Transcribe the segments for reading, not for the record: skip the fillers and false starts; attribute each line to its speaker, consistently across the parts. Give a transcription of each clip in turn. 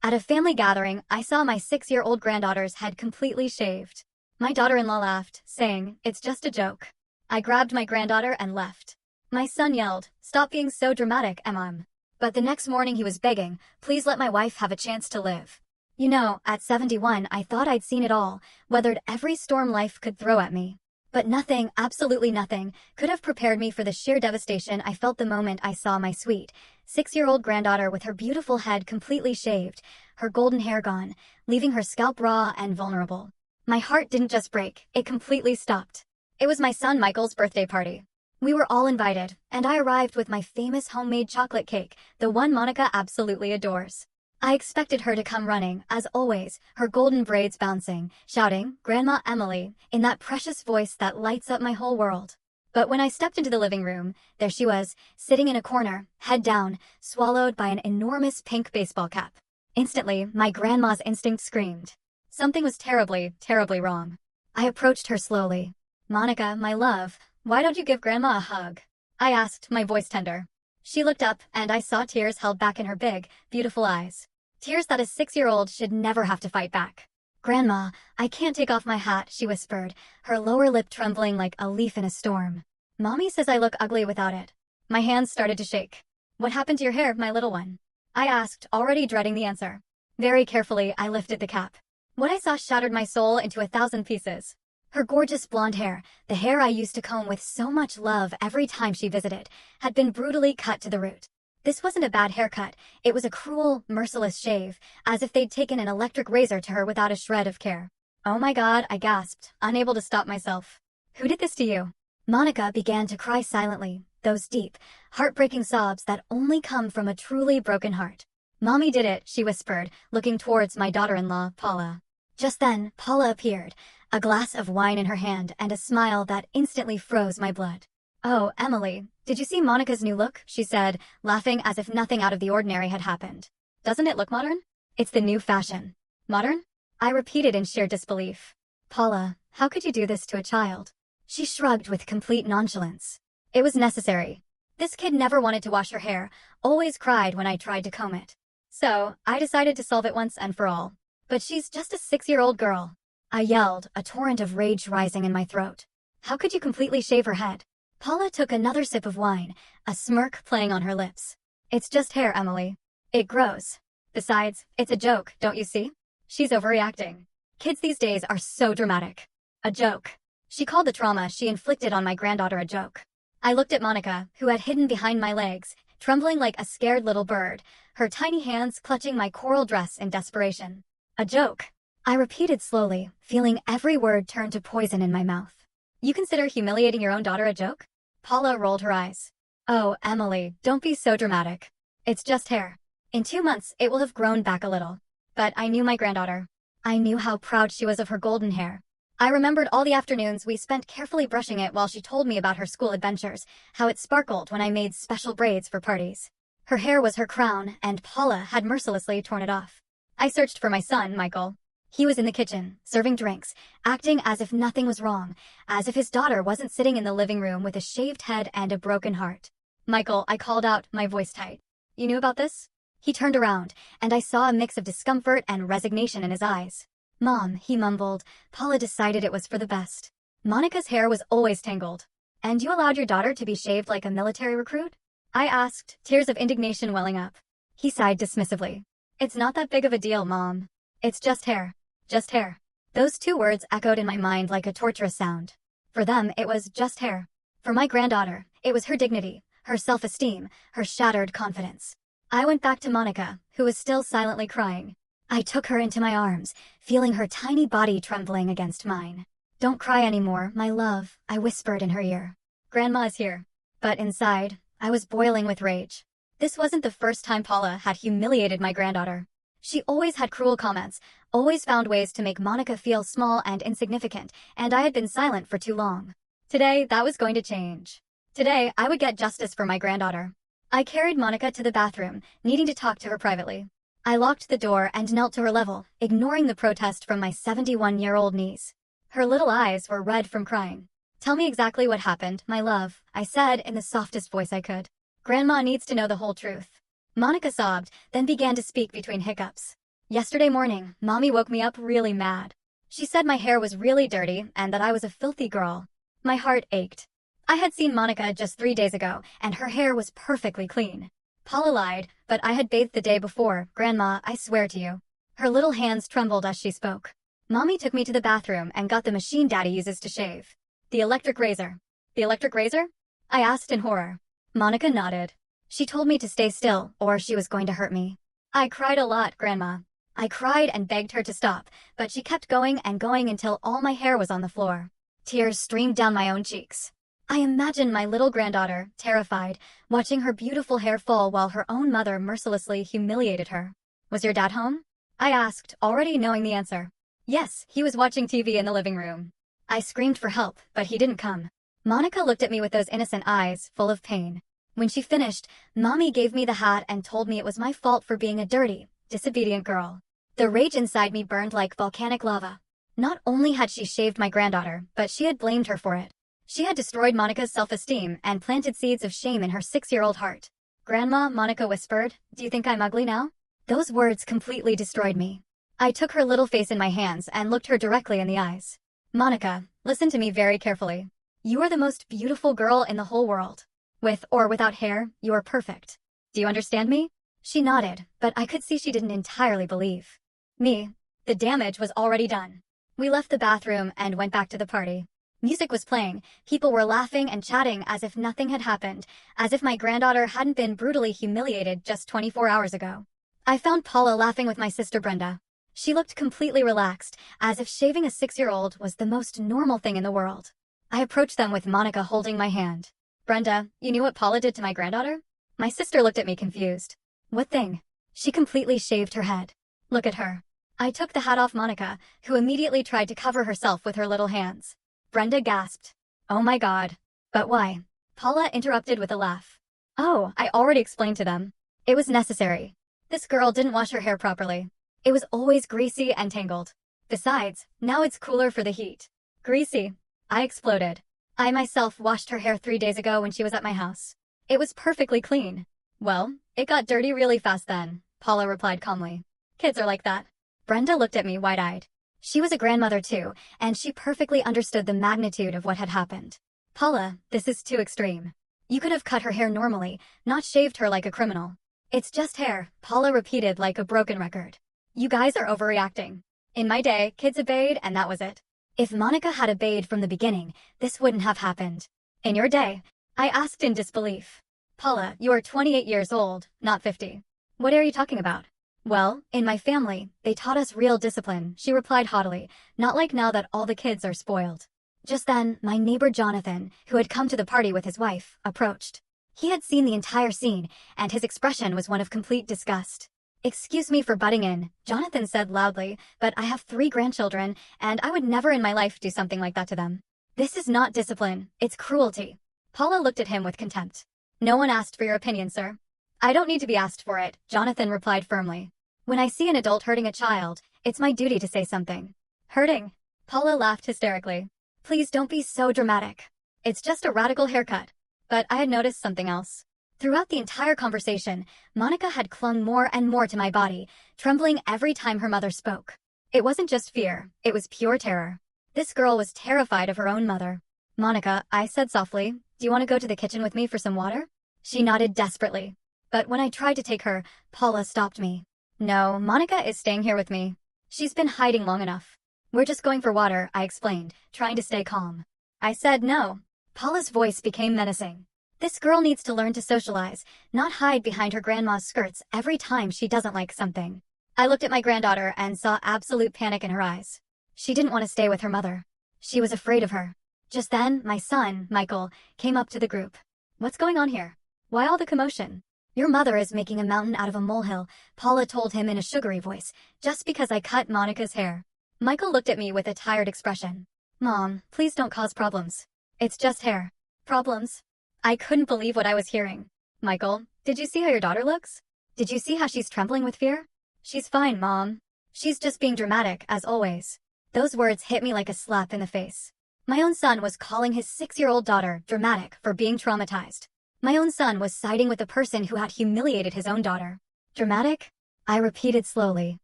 Speaker 1: At a family gathering, I saw my 6-year-old granddaughter's head completely shaved. My daughter-in-law laughed, saying, "It's just a joke." I grabbed my granddaughter and left. My son yelled, "Stop being so dramatic, Mom." But the next morning he was begging, "Please let my wife have a chance to live." You know, at 71 I thought I'd seen it all, weathered every storm life could throw at me. But nothing, absolutely nothing, could have prepared me for the sheer devastation I felt the moment I saw my sweet, 6-year-old granddaughter with her beautiful head completely shaved, her golden hair gone, leaving her scalp raw and vulnerable. My heart didn't just break, it completely stopped. It was my son Michael's birthday party. We were all invited, and I arrived with my famous homemade chocolate cake, the one Monica absolutely adores. I expected her to come running, as always, her golden braids bouncing, shouting, "Grandma Emily," in that precious voice that lights up my whole world. But when I stepped into the living room, there she was, sitting in a corner, head down, swallowed by an enormous pink baseball cap. Instantly, my grandma's instinct screamed. Something was terribly, terribly wrong. I approached her slowly. "Monica, my love, why don't you give Grandma a hug?" I asked, my voice tender. She looked up, and I saw tears held back in her big, beautiful eyes. Tears that a 6-year-old should never have to fight back. "Grandma, I can't take off my hat," she whispered, her lower lip trembling like a leaf in a storm. "Mommy says I look ugly without it." My hands started to shake. "What happened to your hair, my little one?" I asked, already dreading the answer. Very carefully, I lifted the cap. What I saw shattered my soul into 1,000 pieces. Her gorgeous blonde hair, the hair I used to comb with so much love every time she visited, had been brutally cut to the root. This wasn't a bad haircut, it was a cruel, merciless shave, as if they'd taken an electric razor to her without a shred of care. "Oh my God," I gasped, unable to stop myself. "Who did this to you?" Monica began to cry silently, those deep, heartbreaking sobs that only come from a truly broken heart. "Mommy did it," she whispered, looking towards my daughter-in-law, Paula. Just then, Paula appeared, a glass of wine in her hand and a smile that instantly froze my blood. "Oh, Emily, did you see Monica's new look?" she said, laughing as if nothing out of the ordinary had happened. "Doesn't it look modern?" "It's the new fashion." "Modern?" I repeated in sheer disbelief. "Paula, how could you do this to a child?" She shrugged with complete nonchalance. "It was necessary. This kid never wanted to wash her hair, always cried when I tried to comb it. So, I decided to solve it once and for all. But she's just a 6-year-old girl." I yelled, a torrent of rage rising in my throat. "How could you completely shave her head?" Paula took another sip of wine, a smirk playing on her lips. "It's just hair, Emily. It grows. Besides, it's a joke, don't you see? She's overreacting. Kids these days are so dramatic. A joke." She called the trauma she inflicted on my granddaughter a joke. I looked at Monica, who had hidden behind my legs, trembling like a scared little bird, her tiny hands clutching my coral dress in desperation. "A joke," I repeated slowly, feeling every word turn to poison in my mouth. "You consider humiliating your own daughter a joke?" Paula rolled her eyes. "Oh, Emily, don't be so dramatic. It's just hair. In 2 months, it will have grown back a little." But I knew my granddaughter. I knew how proud she was of her golden hair. I remembered all the afternoons we spent carefully brushing it while she told me about her school adventures, how it sparkled when I made special braids for parties. Her hair was her crown, and Paula had mercilessly torn it off. I searched for my son, Michael. He was in the kitchen, serving drinks, acting as if nothing was wrong, as if his daughter wasn't sitting in the living room with a shaved head and a broken heart. "Michael," I called out, my voice tight. "You knew about this?" He turned around, and I saw a mix of discomfort and resignation in his eyes. "Mom," he mumbled, "Paula decided it was for the best. Monica's hair was always tangled." "And you allowed your daughter to be shaved like a military recruit?" I asked, tears of indignation welling up. He sighed dismissively. "It's not that big of a deal, Mom. It's just hair. Just hair." Those 2 words echoed in my mind like a torturous sound. For them, it was just hair. For my granddaughter, it was her dignity, her self-esteem, her shattered confidence. I went back to Monica, who was still silently crying. I took her into my arms, feeling her tiny body trembling against mine. "Don't cry anymore, my love," I whispered in her ear. "Grandma is here." But inside, I was boiling with rage. This wasn't the first time Paula had humiliated my granddaughter. She always had cruel comments, always found ways to make Monica feel small and insignificant, and I had been silent for too long. Today, that was going to change. Today, I would get justice for my granddaughter. I carried Monica to the bathroom, needing to talk to her privately. I locked the door and knelt to her level, ignoring the protest from my 71-year-old niece. Her little eyes were red from crying. "Tell me exactly what happened, my love," I said in the softest voice I could. "Grandma needs to know the whole truth." Monica sobbed, then began to speak between hiccups. Yesterday morning, Mommy woke me up really mad. She said my hair was really dirty and that I was a filthy girl. My heart ached. I had seen Monica just 3 days ago, and her hair was perfectly clean. Paula lied, but I had bathed the day before. Grandma, I swear to you. Her little hands trembled as she spoke. Mommy took me to the bathroom and got the machine Daddy uses to shave. The electric razor. The electric razor? I asked in horror. Monica nodded. She told me to stay still, or she was going to hurt me. I cried a lot, Grandma. I cried and begged her to stop, but she kept going and going until all my hair was on the floor. Tears streamed down my own cheeks. I imagined my little granddaughter, terrified, watching her beautiful hair fall while her own mother mercilessly humiliated her. Was your dad home? I asked, already knowing the answer. Yes, he was watching TV in the living room. I screamed for help, but he didn't come. Monica looked at me with those innocent eyes, full of pain. When she finished, Mommy gave me the hat and told me it was my fault for being a dirty, disobedient girl. The rage inside me burned like volcanic lava. Not only had she shaved my granddaughter, but she had blamed her for it. She had destroyed Monica's self-esteem and planted seeds of shame in her 6-year-old heart. Grandma, Monica whispered, do you think I'm ugly now? Those words completely destroyed me. I took her little face in my hands and looked her directly in the eyes. Monica, listen to me very carefully. You are the most beautiful girl in the whole world. With or without hair, you are perfect. Do you understand me? She nodded, but I could see she didn't entirely believe me. The damage was already done. We left the bathroom and went back to the party. Music was playing, people were laughing and chatting as if nothing had happened, as if my granddaughter hadn't been brutally humiliated just 24 hours ago. I found Paula laughing with my sister Brenda. She looked completely relaxed, as if shaving a 6-year-old was the most normal thing in the world. I approached them with Monica holding my hand. Brenda, you knew what Paula did to my granddaughter? My sister looked at me confused. What thing? She completely shaved her head. Look at her. I took the hat off Monica, who immediately tried to cover herself with her little hands. Brenda gasped. Oh my God. But why? Paula interrupted with a laugh. Oh, I already explained to them. It was necessary. This girl didn't wash her hair properly. It was always greasy and tangled. Besides, now it's cooler for the heat. Greasy. I exploded. I myself washed her hair 3 days ago when she was at my house. It was perfectly clean. Well, it got dirty really fast then, Paula replied calmly. Kids are like that. Brenda looked at me wide-eyed. She was a grandmother too, and she perfectly understood the magnitude of what had happened. Paula, this is too extreme. You could have cut her hair normally, not shaved her like a criminal. It's just hair, Paula repeated like a broken record. You guys are overreacting. In my day, kids obeyed and that was it. If Monica had obeyed from the beginning, this wouldn't have happened. In your day, I asked in disbelief. Paula, you are 28 years old, not 50. What are you talking about? Well, in my family, they taught us real discipline, she replied haughtily, not like now that all the kids are spoiled. Just then, my neighbor Jonathan, who had come to the party with his wife, approached. He had seen the entire scene, and his expression was one of complete disgust. Excuse me for butting in, Jonathan said loudly, but I have 3 grandchildren, and I would never in my life do something like that to them. This is not discipline, it's cruelty. Paula looked at him with contempt. No one asked for your opinion, sir. I don't need to be asked for it, Jonathan replied firmly. When I see an adult hurting a child, it's my duty to say something. Hurting? Paula laughed hysterically. Please don't be so dramatic. It's just a radical haircut. But I had noticed something else. Throughout the entire conversation, Monica had clung more and more to my body, trembling every time her mother spoke. It wasn't just fear, it was pure terror. This girl was terrified of her own mother. Monica, I said softly, do you want to go to the kitchen with me for some water? She nodded desperately. But when I tried to take her, Paula stopped me. No, Monica is staying here with me. She's been hiding long enough. We're just going for water, I explained, trying to stay calm. I said no. Paula's voice became menacing. This girl needs to learn to socialize, not hide behind her grandma's skirts every time she doesn't like something. I looked at my granddaughter and saw absolute panic in her eyes. She didn't want to stay with her mother. She was afraid of her. Just then, my son, Michael, came up to the group. What's going on here? Why all the commotion? Your mother is making a mountain out of a molehill, Paula told him in a sugary voice, just because I cut Monica's hair. Michael looked at me with a tired expression. Mom, please don't cause problems. It's just hair. Problems? I couldn't believe what I was hearing. Michael, did you see how your daughter looks? Did you see how she's trembling with fear? She's fine, Mom. She's just being dramatic, as always. Those words hit me like a slap in the face. My own son was calling his 6-year-old daughter dramatic for being traumatized. My own son was siding with the person who had humiliated his own daughter. Dramatic? I repeated slowly.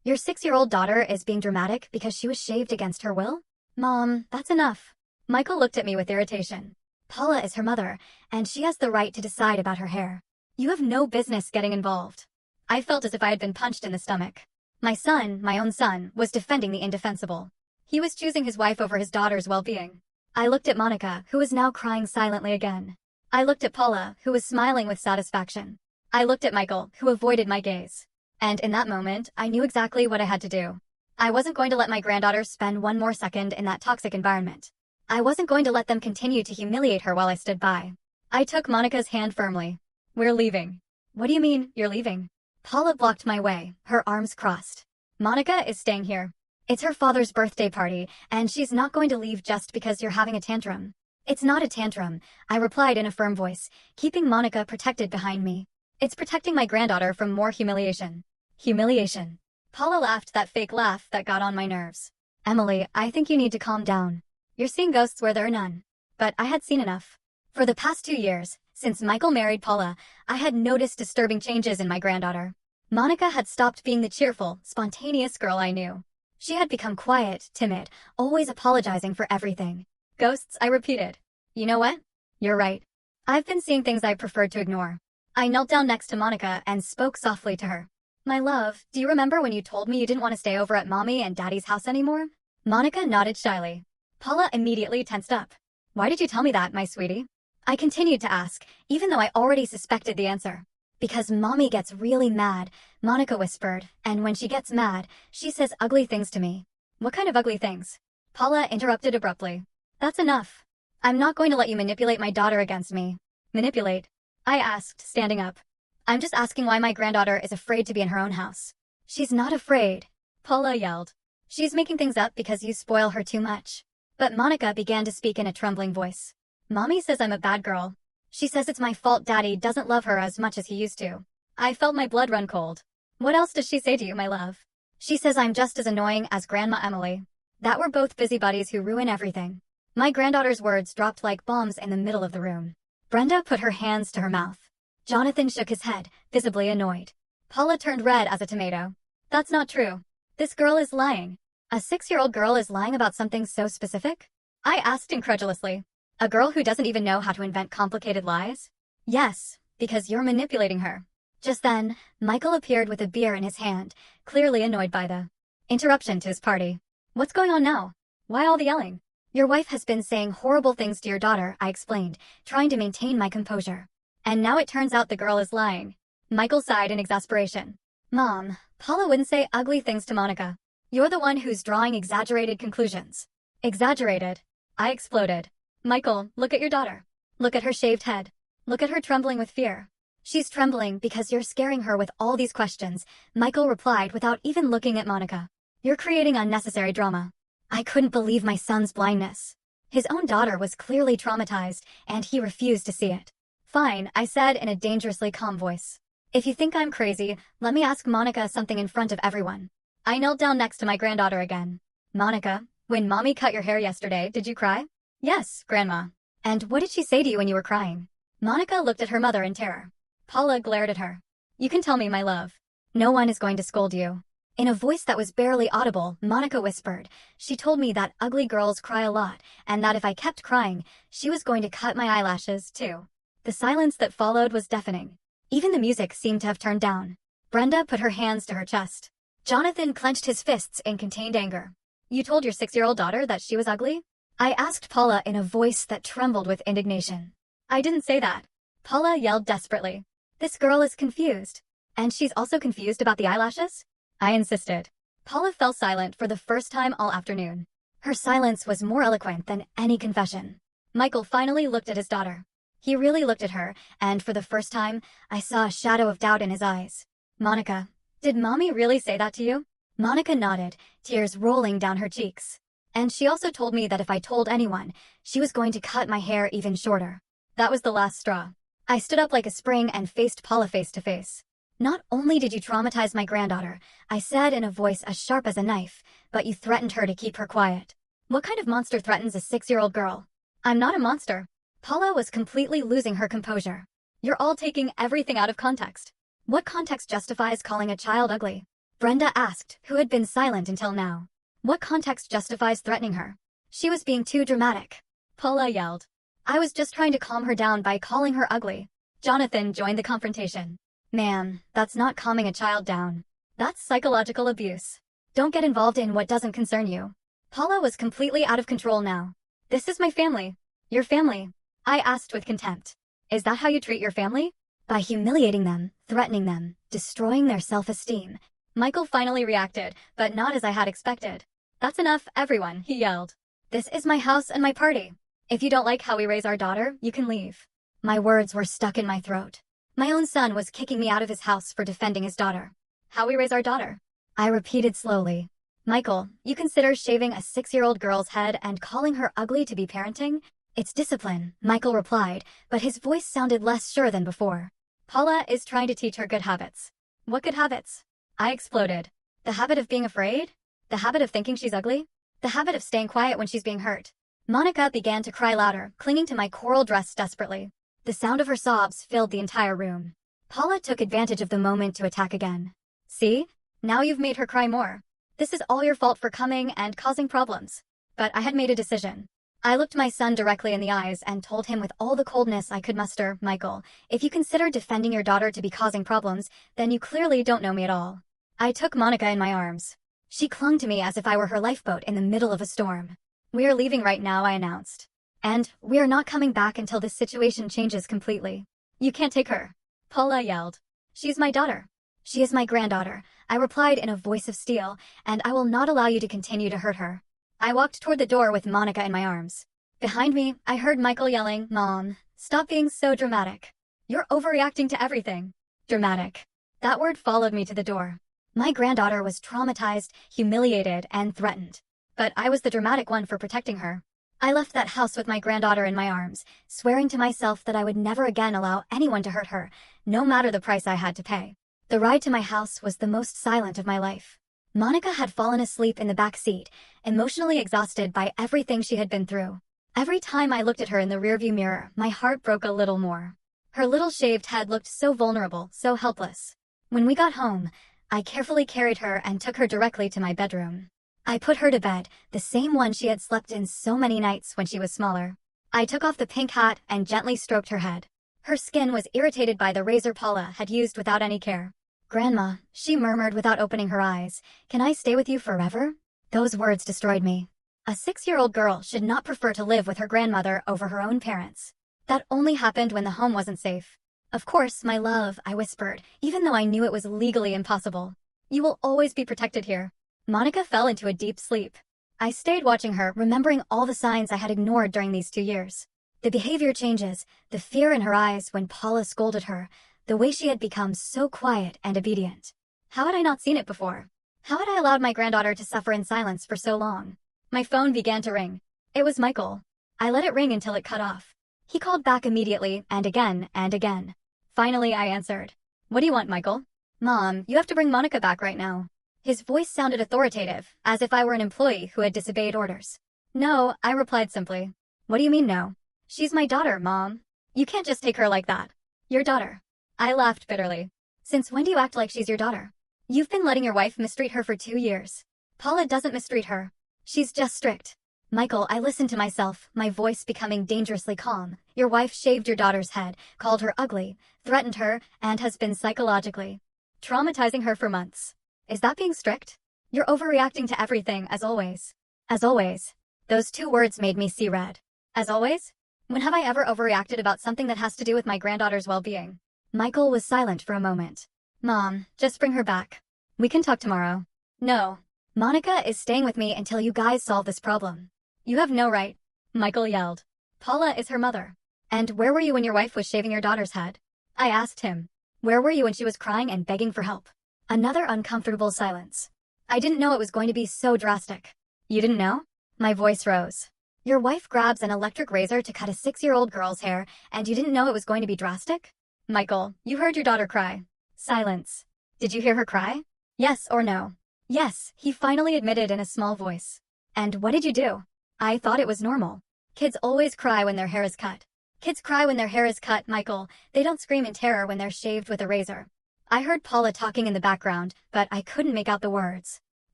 Speaker 1: Your 6-year-old daughter is being dramatic because she was shaved against her will? Mom, that's enough. Michael looked at me with irritation. Paula is her mother, and she has the right to decide about her hair. You have no business getting involved. I felt as if I had been punched in the stomach. My son, my own son, was defending the indefensible. He was choosing his wife over his daughter's well-being. I looked at Monica, who was now crying silently again. I looked at Paula, who was smiling with satisfaction. I looked at Michael, who avoided my gaze. And in that moment, I knew exactly what I had to do. I wasn't going to let my granddaughter spend one more second in that toxic environment. I wasn't going to let them continue to humiliate her while I stood by. I took Monica's hand firmly. We're leaving. What do you mean, you're leaving? Paula blocked my way, her arms crossed. Monica is staying here. It's her father's birthday party, and she's not going to leave just because you're having a tantrum. It's not a tantrum, I replied in a firm voice, keeping Monica protected behind me. It's protecting my granddaughter from more humiliation. Humiliation. Paula laughed that fake laugh that got on my nerves. Emily, I think you need to calm down. You're seeing ghosts where there are none. But I had seen enough. For the past 2 years, since Michael married Paula, I had noticed disturbing changes in my granddaughter. Monica had stopped being the cheerful, spontaneous girl I knew. She had become quiet, timid, always apologizing for everything. Ghosts, I repeated. You know what? You're right. I've been seeing things I preferred to ignore. I knelt down next to Monica and spoke softly to her. My love, do you remember when you told me you didn't want to stay over at Mommy and Daddy's house anymore? Monica nodded shyly. Paula immediately tensed up. Why did you tell me that, my sweetie? I continued to ask, even though I already suspected the answer. Because Mommy gets really mad, Monica whispered, and when she gets mad, she says ugly things to me. What kind of ugly things? Paula interrupted abruptly. That's enough. I'm not going to let you manipulate my daughter against me. Manipulate? I asked, standing up. I'm just asking why my granddaughter is afraid to be in her own house. She's not afraid, Paula yelled. She's making things up because you spoil her too much. But Monica began to speak in a trembling voice. Mommy says I'm a bad girl. She says it's my fault Daddy doesn't love her as much as he used to. I felt my blood run cold. What else does she say to you, my love? She says I'm just as annoying as Grandma Emily. That we're both busybodies who ruin everything. My granddaughter's words dropped like bombs in the middle of the room. Brenda put her hands to her mouth. Jonathan shook his head, visibly annoyed. Paula turned red as a tomato. That's not true. This girl is lying. A 6-year-old girl is lying about something so specific? I asked incredulously. A girl who doesn't even know how to invent complicated lies? Yes, because you're manipulating her. Just then, Michael appeared with a beer in his hand, clearly annoyed by the interruption to his party. What's going on now? Why all the yelling? Your wife has been saying horrible things to your daughter, I explained, trying to maintain my composure. And now it turns out the girl is lying. Michael sighed in exasperation. Mom, Paula wouldn't say ugly things to Monica. You're the one who's drawing exaggerated conclusions. Exaggerated? I exploded. Michael, look at your daughter. Look at her shaved head. Look at her trembling with fear. She's trembling because you're scaring her with all these questions, Michael replied without even looking at Monica. You're creating unnecessary drama. I couldn't believe my son's blindness. His own daughter was clearly traumatized, and he refused to see it. Fine, I said in a dangerously calm voice. If you think I'm crazy, let me ask Monica something in front of everyone. I knelt down next to my granddaughter again. Monica, when Mommy cut your hair yesterday, did you cry? Yes, Grandma. And what did she say to you when you were crying? Monica looked at her mother in terror. Paula glared at her. You can tell me, my love. No one is going to scold you. In a voice that was barely audible, Monica whispered. She told me that ugly girls cry a lot, and that if I kept crying, she was going to cut my eyelashes, too. The silence that followed was deafening. Even the music seemed to have turned down. Brenda put her hands to her chest. Jonathan clenched his fists in contained anger. You told your 6-year-old daughter that she was ugly? I asked Paula in a voice that trembled with indignation. I didn't say that. Paula yelled desperately. This girl is confused. And she's also confused about the eyelashes? I insisted. Paula fell silent for the first time all afternoon. Her silence was more eloquent than any confession. Michael finally looked at his daughter. He really looked at her, and for the first time, I saw a shadow of doubt in his eyes. Monica, did Mommy really say that to you? Monica nodded, tears rolling down her cheeks. And she also told me that if I told anyone, she was going to cut my hair even shorter. That was the last straw. I stood up like a spring and faced Paula face to face. Not only did you traumatize my granddaughter, I said in a voice as sharp as a knife, but you threatened her to keep her quiet. What kind of monster threatens a 6-year-old girl? I'm not a monster. Paula was completely losing her composure. You're all taking everything out of context. What context justifies calling a child ugly? Brenda asked, who had been silent until now. What context justifies threatening her? She was being too dramatic. Paula yelled. I was just trying to calm her down by calling her ugly. Jonathan joined the confrontation. Ma'am, that's not calming a child down. That's psychological abuse. Don't get involved in what doesn't concern you. Paula was completely out of control now. This is my family. Your family. I asked with contempt. Is that how you treat your family? By humiliating them, threatening them, destroying their self-esteem. Michael finally reacted, but not as I had expected. That's enough, everyone, he yelled. This is my house and my party. If you don't like how we raise our daughter, you can leave. My words were stuck in my throat. My own son was kicking me out of his house for defending his daughter. How we raise our daughter? I repeated slowly. Michael, you consider shaving a 6-year-old girl's head and calling her ugly to be parenting? It's discipline, Michael replied, but his voice sounded less sure than before. Paula is trying to teach her good habits. What good habits? I exploded. The habit of being afraid? The habit of thinking she's ugly? The habit of staying quiet when she's being hurt? Monica began to cry louder, clinging to my coral dress desperately. The sound of her sobs filled the entire room. Paula took advantage of the moment to attack again. See? Now you've made her cry more. This is all your fault for coming and causing problems. But I had made a decision. I looked my son directly in the eyes and told him with all the coldness I could muster, Michael, if you consider defending your daughter to be causing problems, then you clearly don't know me at all. I took Monica in my arms. She clung to me as if I were her lifeboat in the middle of a storm. We are leaving right now, I announced. And we are not coming back until this situation changes completely. You can't take her. Paula yelled. She's my daughter. She is my granddaughter, I replied in a voice of steel, and I will not allow you to continue to hurt her. I walked toward the door with Monica in my arms. Behind me, I heard Michael yelling, Mom, stop being so dramatic. You're overreacting to everything. Dramatic. That word followed me to the door. My granddaughter was traumatized, humiliated, and threatened. But I was the dramatic one for protecting her. I left that house with my granddaughter in my arms, swearing to myself that I would never again allow anyone to hurt her, no matter the price I had to pay. The ride to my house was the most silent of my life. Monica had fallen asleep in the back seat, emotionally exhausted by everything she had been through. Every time I looked at her in the rearview mirror, my heart broke a little more. Her little shaved head looked so vulnerable, so helpless. When we got home, I carefully carried her and took her directly to my bedroom. I put her to bed, the same one she had slept in so many nights when she was smaller. I took off the pink hat and gently stroked her head. Her skin was irritated by the razor Paula had used without any care. Grandma, she murmured without opening her eyes, can I stay with you forever? Those words destroyed me. A 6-year-old girl should not prefer to live with her grandmother over her own parents. That only happened when the home wasn't safe. Of course, my love, I whispered, even though I knew it was legally impossible. You will always be protected here. Monica fell into a deep sleep. I stayed watching her, remembering all the signs I had ignored during these 2 years. The behavior changes, the fear in her eyes when Paula scolded her, the way she had become so quiet and obedient. How had I not seen it before? How had I allowed my granddaughter to suffer in silence for so long? My phone began to ring. It was Michael. I let it ring until it cut off. He called back immediately, and again, and again. Finally, I answered. What do you want, Michael? Mom, you have to bring Monica back right now. His voice sounded authoritative, as if I were an employee who had disobeyed orders. No, I replied simply. What do you mean no? She's my daughter, Mom. You can't just take her like that. Your daughter. I laughed bitterly. Since when do you act like she's your daughter? You've been letting your wife mistreat her for 2 years. Paula doesn't mistreat her. She's just strict. Michael, I listened to myself, my voice becoming dangerously calm. Your wife shaved your daughter's head, called her ugly, threatened her, and has been psychologically traumatizing her for months. Is that being strict? You're overreacting to everything, as always. As always. Those 2 words made me see red. As always? When have I ever overreacted about something that has to do with my granddaughter's well-being? Michael was silent for a moment. Mom, just bring her back. We can talk tomorrow. No. Monica is staying with me until you guys solve this problem. You have no right. Michael yelled. Paula is her mother. And where were you when your wife was shaving your daughter's head? I asked him. Where were you when she was crying and begging for help? Another uncomfortable silence. I didn't know it was going to be so drastic. You didn't know? My voice rose. Your wife grabs an electric razor to cut a 6-year-old girl's hair, and you didn't know it was going to be drastic? Michael, you heard your daughter cry. Silence. Did you hear her cry? Yes or no? Yes, he finally admitted in a small voice. And what did you do? I thought it was normal. Kids always cry when their hair is cut. Kids cry when their hair is cut, Michael. They don't scream in terror when they're shaved with a razor. I heard Paula talking in the background, but I couldn't make out the words.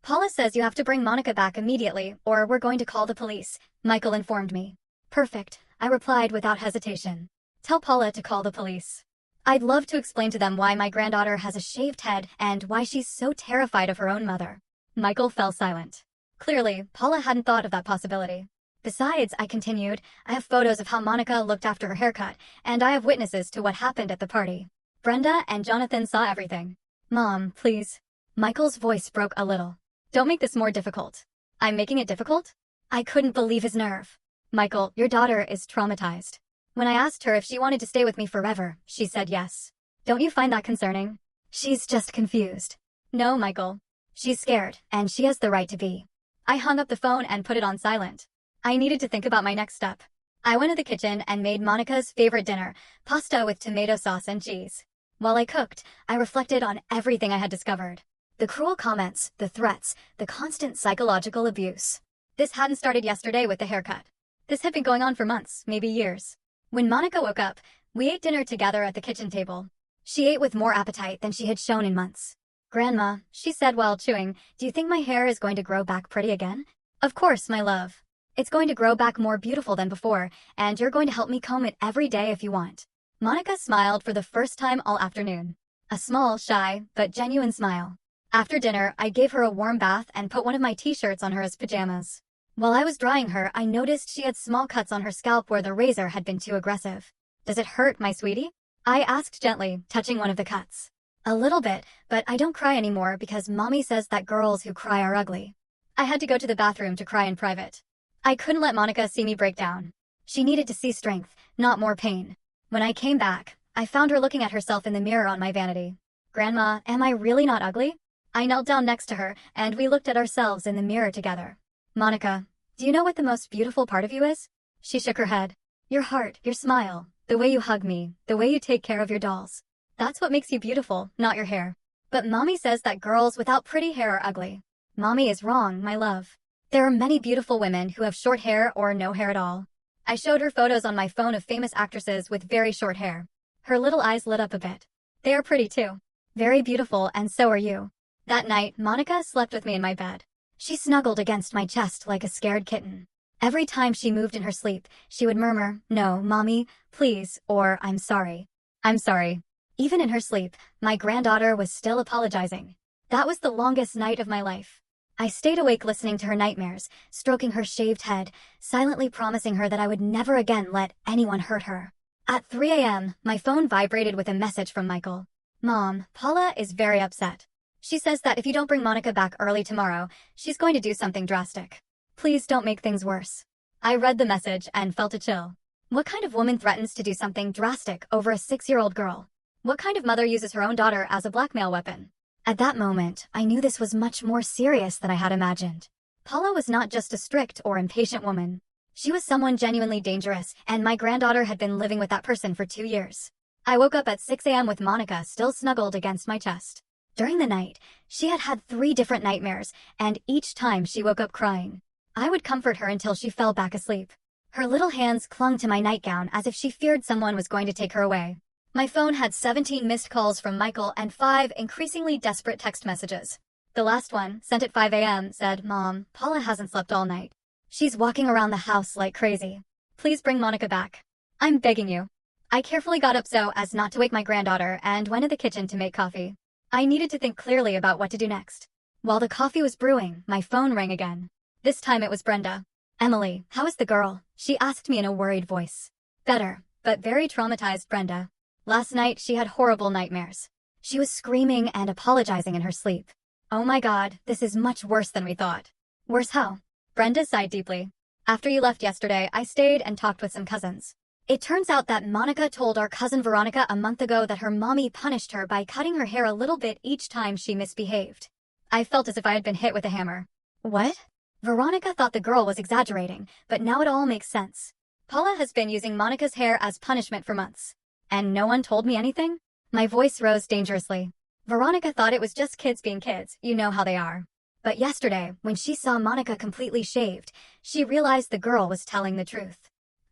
Speaker 1: Paula says you have to bring Monica back immediately, or we're going to call the police, Michael informed me. Perfect, I replied without hesitation. Tell Paula to call the police. I'd love to explain to them why my granddaughter has a shaved head and why she's so terrified of her own mother. Michael fell silent. Clearly, Paula hadn't thought of that possibility. Besides, I continued, I have photos of how Monica looked after her haircut, and I have witnesses to what happened at the party. Brenda and Jonathan saw everything. Mom, please. Michael's voice broke a little. Don't make this more difficult. I'm making it difficult? I couldn't believe his nerve. Michael, your daughter is traumatized. When I asked her if she wanted to stay with me forever, she said yes. Don't you find that concerning? She's just confused. No, Michael. She's scared, and she has the right to be. I hung up the phone and put it on silent. I needed to think about my next step. I went to the kitchen and made Monica's favorite dinner, pasta with tomato sauce and cheese. While I cooked, I reflected on everything I had discovered. The cruel comments, the threats, the constant psychological abuse. This hadn't started yesterday with the haircut. This had been going on for months, maybe years. When Monica woke up, we ate dinner together at the kitchen table. She ate with more appetite than she had shown in months. Grandma, she said while chewing, do you think my hair is going to grow back pretty again? Of course, my love. It's going to grow back more beautiful than before, and you're going to help me comb it every day if you want. Monica smiled for the first time all afternoon. A small, shy, but genuine smile. After dinner, I gave her a warm bath and put one of my t-shirts on her as pajamas. While I was drying her, I noticed she had small cuts on her scalp where the razor had been too aggressive. Does it hurt, my sweetie? I asked gently, touching one of the cuts. A little bit, but I don't cry anymore because Mommy says that girls who cry are ugly. I had to go to the bathroom to cry in private. I couldn't let Monica see me break down. She needed to see strength, not more pain. When I came back, I found her looking at herself in the mirror on my vanity. Grandma, am I really not ugly? I knelt down next to her, and we looked at ourselves in the mirror together. Monica, do you know what the most beautiful part of you is? She shook her head. Your heart, your smile, the way you hug me, the way you take care of your dolls. That's what makes you beautiful, not your hair. But Mommy says that girls without pretty hair are ugly. Mommy is wrong, my love. There are many beautiful women who have short hair or no hair at all. I showed her photos on my phone of famous actresses with very short hair. Her little eyes lit up a bit. They are pretty too. Very beautiful, and so are you. That night, Monica slept with me in my bed. She snuggled against my chest like a scared kitten. Every time she moved in her sleep, she would murmur, "No, Mommy, please," or "I'm sorry. I'm sorry." Even in her sleep, my granddaughter was still apologizing. That was the longest night of my life. I stayed awake listening to her nightmares, stroking her shaved head, silently promising her that I would never again let anyone hurt her. At 3 a.m., my phone vibrated with a message from Michael. Mom, Paula is very upset. She says that if you don't bring Monica back early tomorrow, she's going to do something drastic. Please don't make things worse. I read the message and felt a chill. What kind of woman threatens to do something drastic over a 6-year-old girl? What kind of mother uses her own daughter as a blackmail weapon? At that moment, I knew this was much more serious than I had imagined. Paula was not just a strict or impatient woman. She was someone genuinely dangerous, and my granddaughter had been living with that person for 2 years. I woke up at 6 a.m. with Monica still snuggled against my chest. During the night, she had had 3 different nightmares, and each time she woke up crying. I would comfort her until she fell back asleep. Her little hands clung to my nightgown as if she feared someone was going to take her away. My phone had 17 missed calls from Michael and 5 increasingly desperate text messages. The last one, sent at 5 a.m., said, Mom, Paula hasn't slept all night. She's walking around the house like crazy. Please bring Monica back. I'm begging you. I carefully got up so as not to wake my granddaughter and went to the kitchen to make coffee. I needed to think clearly about what to do next. While the coffee was brewing, my phone rang again. This time it was Brenda. Emily, how is the girl? She asked me in a worried voice. Better, but very traumatized, Brenda. Last night she had horrible nightmares. She was screaming and apologizing in her sleep. Oh my God, this is much worse than we thought. Worse how? Brenda sighed deeply. After you left yesterday, I stayed and talked with some cousins. It turns out that Monica told our cousin Veronica a month ago that her mommy punished her by cutting her hair a little bit each time she misbehaved. I felt as if I had been hit with a hammer. What? Veronica thought the girl was exaggerating, but now it all makes sense. Paula has been using Monica's hair as punishment for months. And no one told me anything? My voice rose dangerously. Veronica thought it was just kids being kids, you know how they are. But yesterday, when she saw Monica completely shaved, she realized the girl was telling the truth.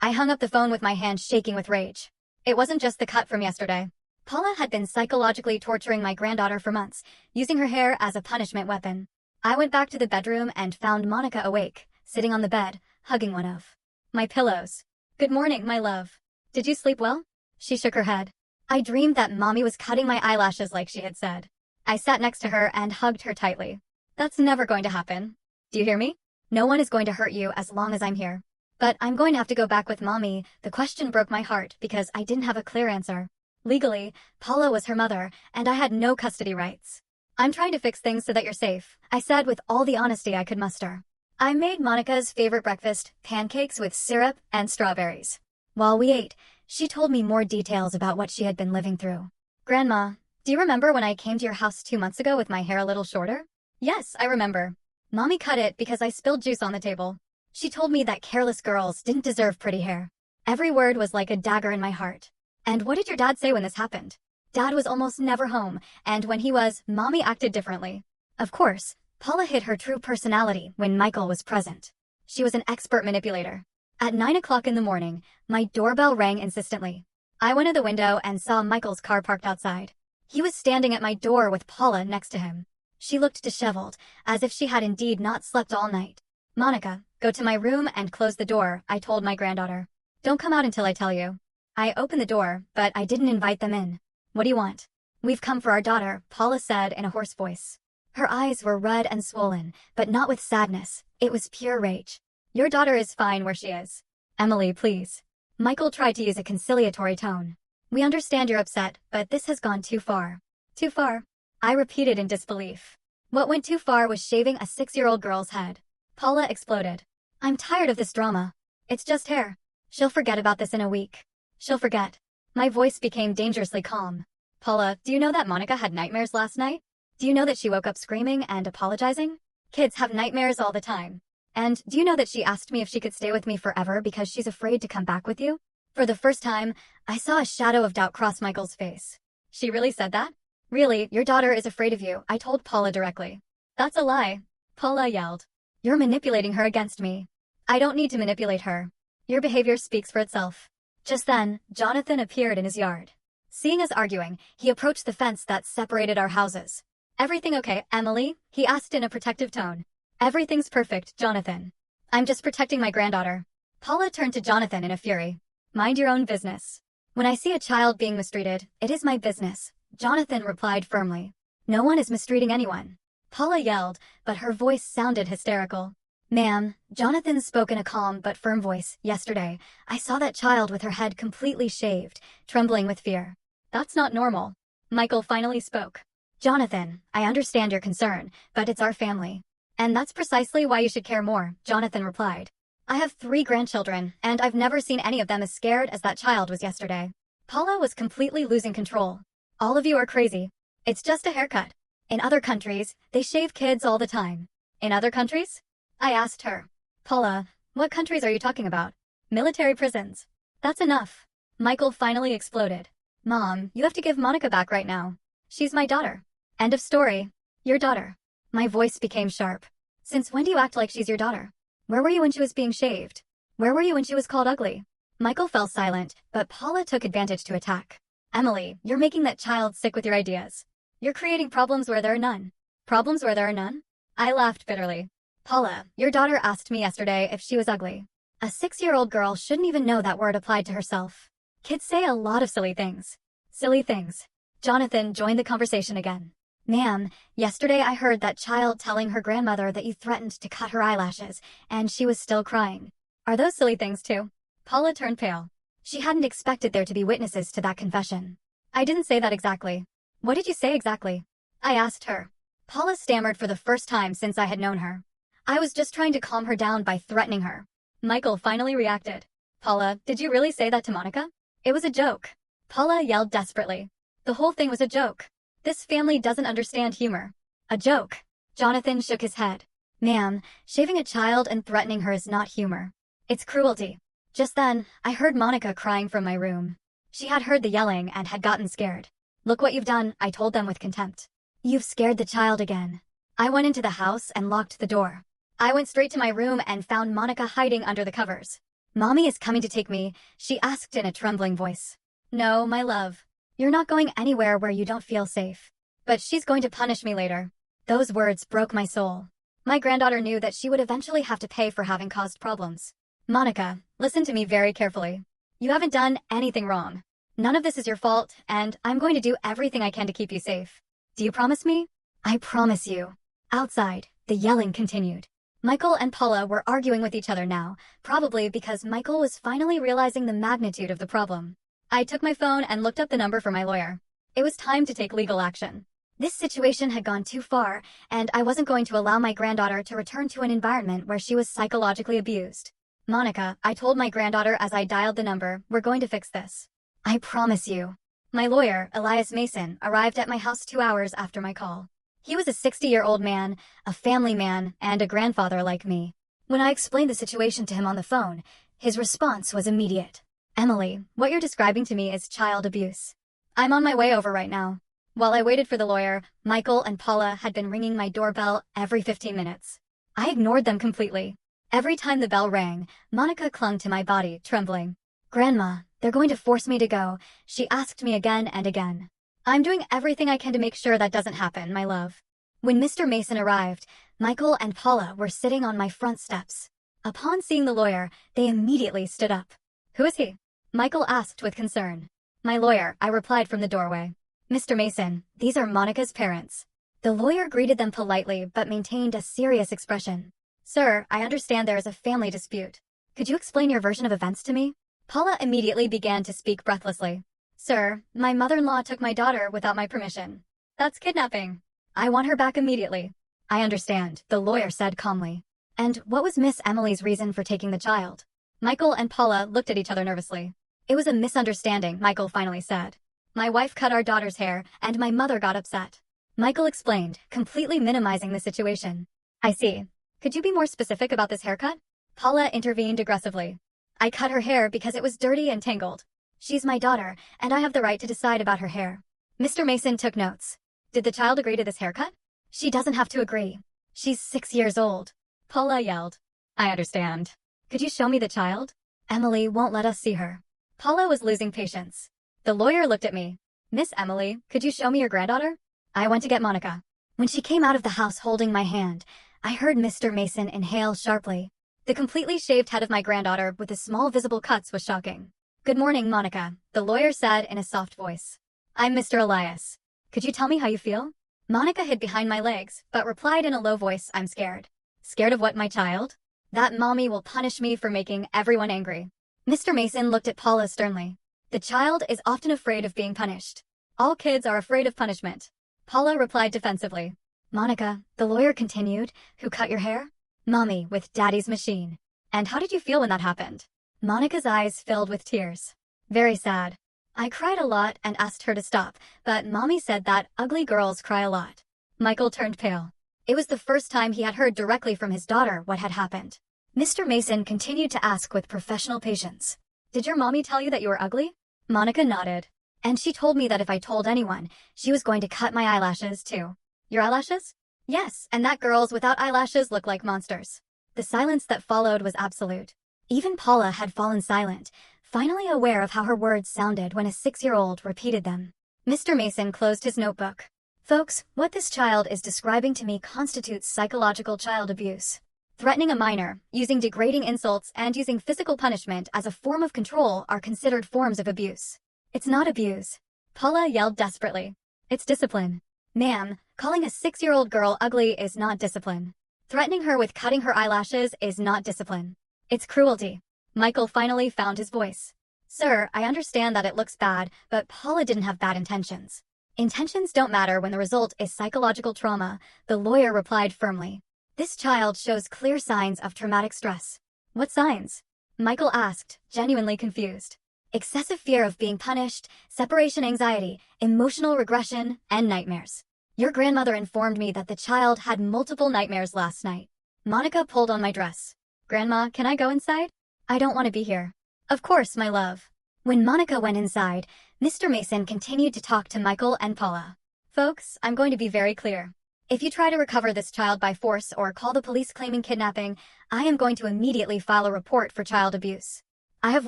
Speaker 1: I hung up the phone with my hand shaking with rage. It wasn't just the cut from yesterday. Paula had been psychologically torturing my granddaughter for months, using her hair as a punishment weapon. I went back to the bedroom and found Monica awake, sitting on the bed, hugging one of my pillows. "Good morning, my love. Did you sleep well?" She shook her head. "I dreamed that mommy was cutting my eyelashes like she had said." I sat next to her and hugged her tightly. "That's never going to happen. Do you hear me? No one is going to hurt you as long as I'm here. But I'm going to have to go back with mommy." The question broke my heart because I didn't have a clear answer. Legally, Paula was her mother, and I had no custody rights. "I'm trying to fix things so that you're safe," I said with all the honesty I could muster. I made Monica's favorite breakfast, pancakes with syrup and strawberries. While we ate, she told me more details about what she had been living through. "Grandma, do you remember when I came to your house 2 months ago with my hair a little shorter?" "Yes, I remember. Mommy cut it because I spilled juice on the table." She told me that careless girls didn't deserve pretty hair. Every word was like a dagger in my heart. "And what did your dad say when this happened?" "Dad was almost never home, and when he was, Mommy acted differently." Of course, Paula hid her true personality when Michael was present. She was an expert manipulator. At 9 o'clock in the morning, my doorbell rang insistently. I went to the window and saw Michael's car parked outside. He was standing at my door with Paula next to him. She looked disheveled, as if she had indeed not slept all night. "Monica, go to my room and close the door," I told my granddaughter. "Don't come out until I tell you." I opened the door, but I didn't invite them in. "What do you want?" "We've come for our daughter," Paula said in a hoarse voice. Her eyes were red and swollen, but not with sadness. It was pure rage. "Your daughter is fine where she is. Emily, please." Michael tried to use a conciliatory tone. "We understand you're upset, but this has gone too far." "Too far?" I repeated in disbelief. What went too far was shaving a 6-year-old girl's head. Paula exploded. "I'm tired of this drama. It's just hair. She'll forget about this in a week. She'll forget." My voice became dangerously calm. "Paula, do you know that Monica had nightmares last night? Do you know that she woke up screaming and apologizing? Kids have nightmares all the time. And do you know that she asked me if she could stay with me forever because she's afraid to come back with you?" For the first time, I saw a shadow of doubt cross Michael's face. "She really said that?" "Really, your daughter is afraid of you," I told Paula directly. "That's a lie," Paula yelled. "You're manipulating her against me." "I don't need to manipulate her. Your behavior speaks for itself." Just then, Jonathan appeared in his yard. Seeing us arguing, he approached the fence that separated our houses. "Everything okay, Emily?" he asked in a protective tone. "Everything's perfect, Jonathan. I'm just protecting my granddaughter." Paula turned to Jonathan in a fury. "Mind your own business." "When I see a child being mistreated, it is my business," Jonathan replied firmly. "No one is mistreating anyone." Paula yelled, but her voice sounded hysterical. "Ma'am," Jonathan spoke in a calm but firm voice, "yesterday, I saw that child with her head completely shaved, trembling with fear." "That's not normal." Michael finally spoke. "Jonathan, I understand your concern, but it's our family." "And that's precisely why you should care more," Jonathan replied. "I have 3 grandchildren, and I've never seen any of them as scared as that child was yesterday." Paula was completely losing control. "All of you are crazy. It's just a haircut. In other countries, they shave kids all the time." "In other countries?" I asked her. "Paula, what countries are you talking about?" "Military prisons." "That's enough." Michael finally exploded. "Mom, you have to give Monica back right now. She's my daughter. End of story. Your daughter." My voice became sharp. "Since when do you act like she's your daughter? Where were you when she was being shaved? Where were you when she was called ugly?" Michael fell silent, but Paula took advantage to attack. "Emily, you're making that child sick with your ideas. You're creating problems where there are none." "Problems where there are none?" I laughed bitterly. "Paula, your daughter asked me yesterday if she was ugly. A 6-year-old girl shouldn't even know that word applied to herself. Kids say a lot of silly things." "Silly things." Jonathan joined the conversation again. "Ma'am, yesterday I heard that child telling her grandmother that you threatened to cut her eyelashes, and she was still crying. Are those silly things too?" Paula turned pale. She hadn't expected there to be witnesses to that confession. "I didn't say that exactly." "What did you say exactly?" I asked her. Paula stammered for the first time since I had known her. "I was just trying to calm her down by threatening her." Michael finally reacted. "Paula, did you really say that to Monica?" "It was a joke." Paula yelled desperately. "The whole thing was a joke. This family doesn't understand humor." "A joke." Jonathan shook his head. "Ma'am, shaving a child and threatening her is not humor. It's cruelty." Just then, I heard Monica crying from my room. She had heard the yelling and had gotten scared. "Look what you've done," I told them with contempt. "You've scared the child again." I went into the house and locked the door. I went straight to my room and found Monica hiding under the covers. "Mommy is coming to take me," she asked in a trembling voice. "No, my love. You're not going anywhere where you don't feel safe. But she's going to punish me later. Those words broke my soul. My granddaughter knew that she would eventually have to pay for having caused problems. Monica, listen to me very carefully. You haven't done anything wrong. None of this is your fault, and I'm going to do everything I can to keep you safe. Do you promise me? I promise you. Outside, the yelling continued. Michael and Paula were arguing with each other now, probably because Michael was finally realizing the magnitude of the problem. I took my phone and looked up the number for my lawyer. It was time to take legal action. This situation had gone too far, and I wasn't going to allow my granddaughter to return to an environment where she was psychologically abused. Monica, I told my granddaughter as I dialed the number, we're going to fix this. I promise you. My lawyer, Elias Mason, arrived at my house 2 hours after my call. He was a 60-year-old man, a family man, and a grandfather like me. When I explained the situation to him on the phone, his response was immediate. Emily, what you're describing to me is child abuse. I'm on my way over right now. While I waited for the lawyer, Michael and Paula had been ringing my doorbell every 15 minutes. I ignored them completely. Every time the bell rang, Monica clung to my body, trembling. Grandma, they're going to force me to go, she asked me again and again. I'm doing everything I can to make sure that doesn't happen, my love. When Mr. Mason arrived, Michael and Paula were sitting on my front steps. Upon seeing the lawyer, they immediately stood up. Who is he? Michael asked with concern. My lawyer, I replied from the doorway. Mr. Mason, these are Monica's parents. The lawyer greeted them politely but maintained a serious expression. Sir, I understand there is a family dispute. Could you explain your version of events to me? Paula immediately began to speak breathlessly. Sir, my mother-in-law took my daughter without my permission. That's kidnapping. I want her back immediately. I understand, the lawyer said calmly. And what was Miss Emily's reason for taking the child? Michael and Paula looked at each other nervously. It was a misunderstanding, Michael finally said. My wife cut our daughter's hair, and my mother got upset. Michael explained, completely minimizing the situation. I see. Could you be more specific about this haircut? Paula intervened aggressively. I cut her hair because it was dirty and tangled. She's my daughter, and I have the right to decide about her hair. Mr. Mason took notes. Did the child agree to this haircut? She doesn't have to agree. She's 6 years old. Paula yelled. I understand. Could you show me the child? Emily won't let us see her. Paula was losing patience. The lawyer looked at me. Miss Emily, could you show me your granddaughter? I went to get Monica. When she came out of the house holding my hand, I heard Mr. Mason inhale sharply. The completely shaved head of my granddaughter with the small visible cuts was shocking. Good morning, Monica, the lawyer said in a soft voice. I'm Mr. Elias. Could you tell me how you feel? Monica hid behind my legs, but replied in a low voice, I'm scared. Scared of what, my child? That mommy will punish me for making everyone angry. Mr. Mason looked at Paula sternly. The child is often afraid of being punished. All kids are afraid of punishment. Paula replied defensively. Monica, the lawyer continued, who cut your hair? Mommy, with Daddy's machine. And how did you feel when that happened? Monica's eyes filled with tears. Very sad. I cried a lot and asked her to stop, but Mommy said that ugly girls cry a lot. Michael turned pale. It was the first time he had heard directly from his daughter what had happened. Mr. Mason continued to ask with professional patience. Did your mommy tell you that you were ugly? Monica nodded. And she told me that if I told anyone, she was going to cut my eyelashes too. Your eyelashes? Yes, and that girls without eyelashes look like monsters. The silence that followed was absolute. Even Paula had fallen silent, finally aware of how her words sounded when a 6-year-old repeated them. Mr. Mason closed his notebook. Folks, what this child is describing to me constitutes psychological child abuse. Threatening a minor, using degrading insults, and using physical punishment as a form of control are considered forms of abuse. It's not abuse. Paula yelled desperately. It's discipline. Ma'am, calling a 6-year-old girl ugly is not discipline. Threatening her with cutting her eyelashes is not discipline. It's cruelty. Michael finally found his voice. Sir, I understand that it looks bad, but Paula didn't have bad intentions. Intentions don't matter when the result is psychological trauma, the lawyer replied firmly. This child shows clear signs of traumatic stress. What signs? Michael asked, genuinely confused. Excessive fear of being punished, separation anxiety, emotional regression, and nightmares. Your grandmother informed me that the child had multiple nightmares last night. Monica pulled on my dress. Grandma, can I go inside? I don't want to be here. Of course, my love. When Monica went inside, Mr. Mason continued to talk to Michael and Paula. Folks, I'm going to be very clear. If you try to recover this child by force or call the police claiming kidnapping, I am going to immediately file a report for child abuse. I have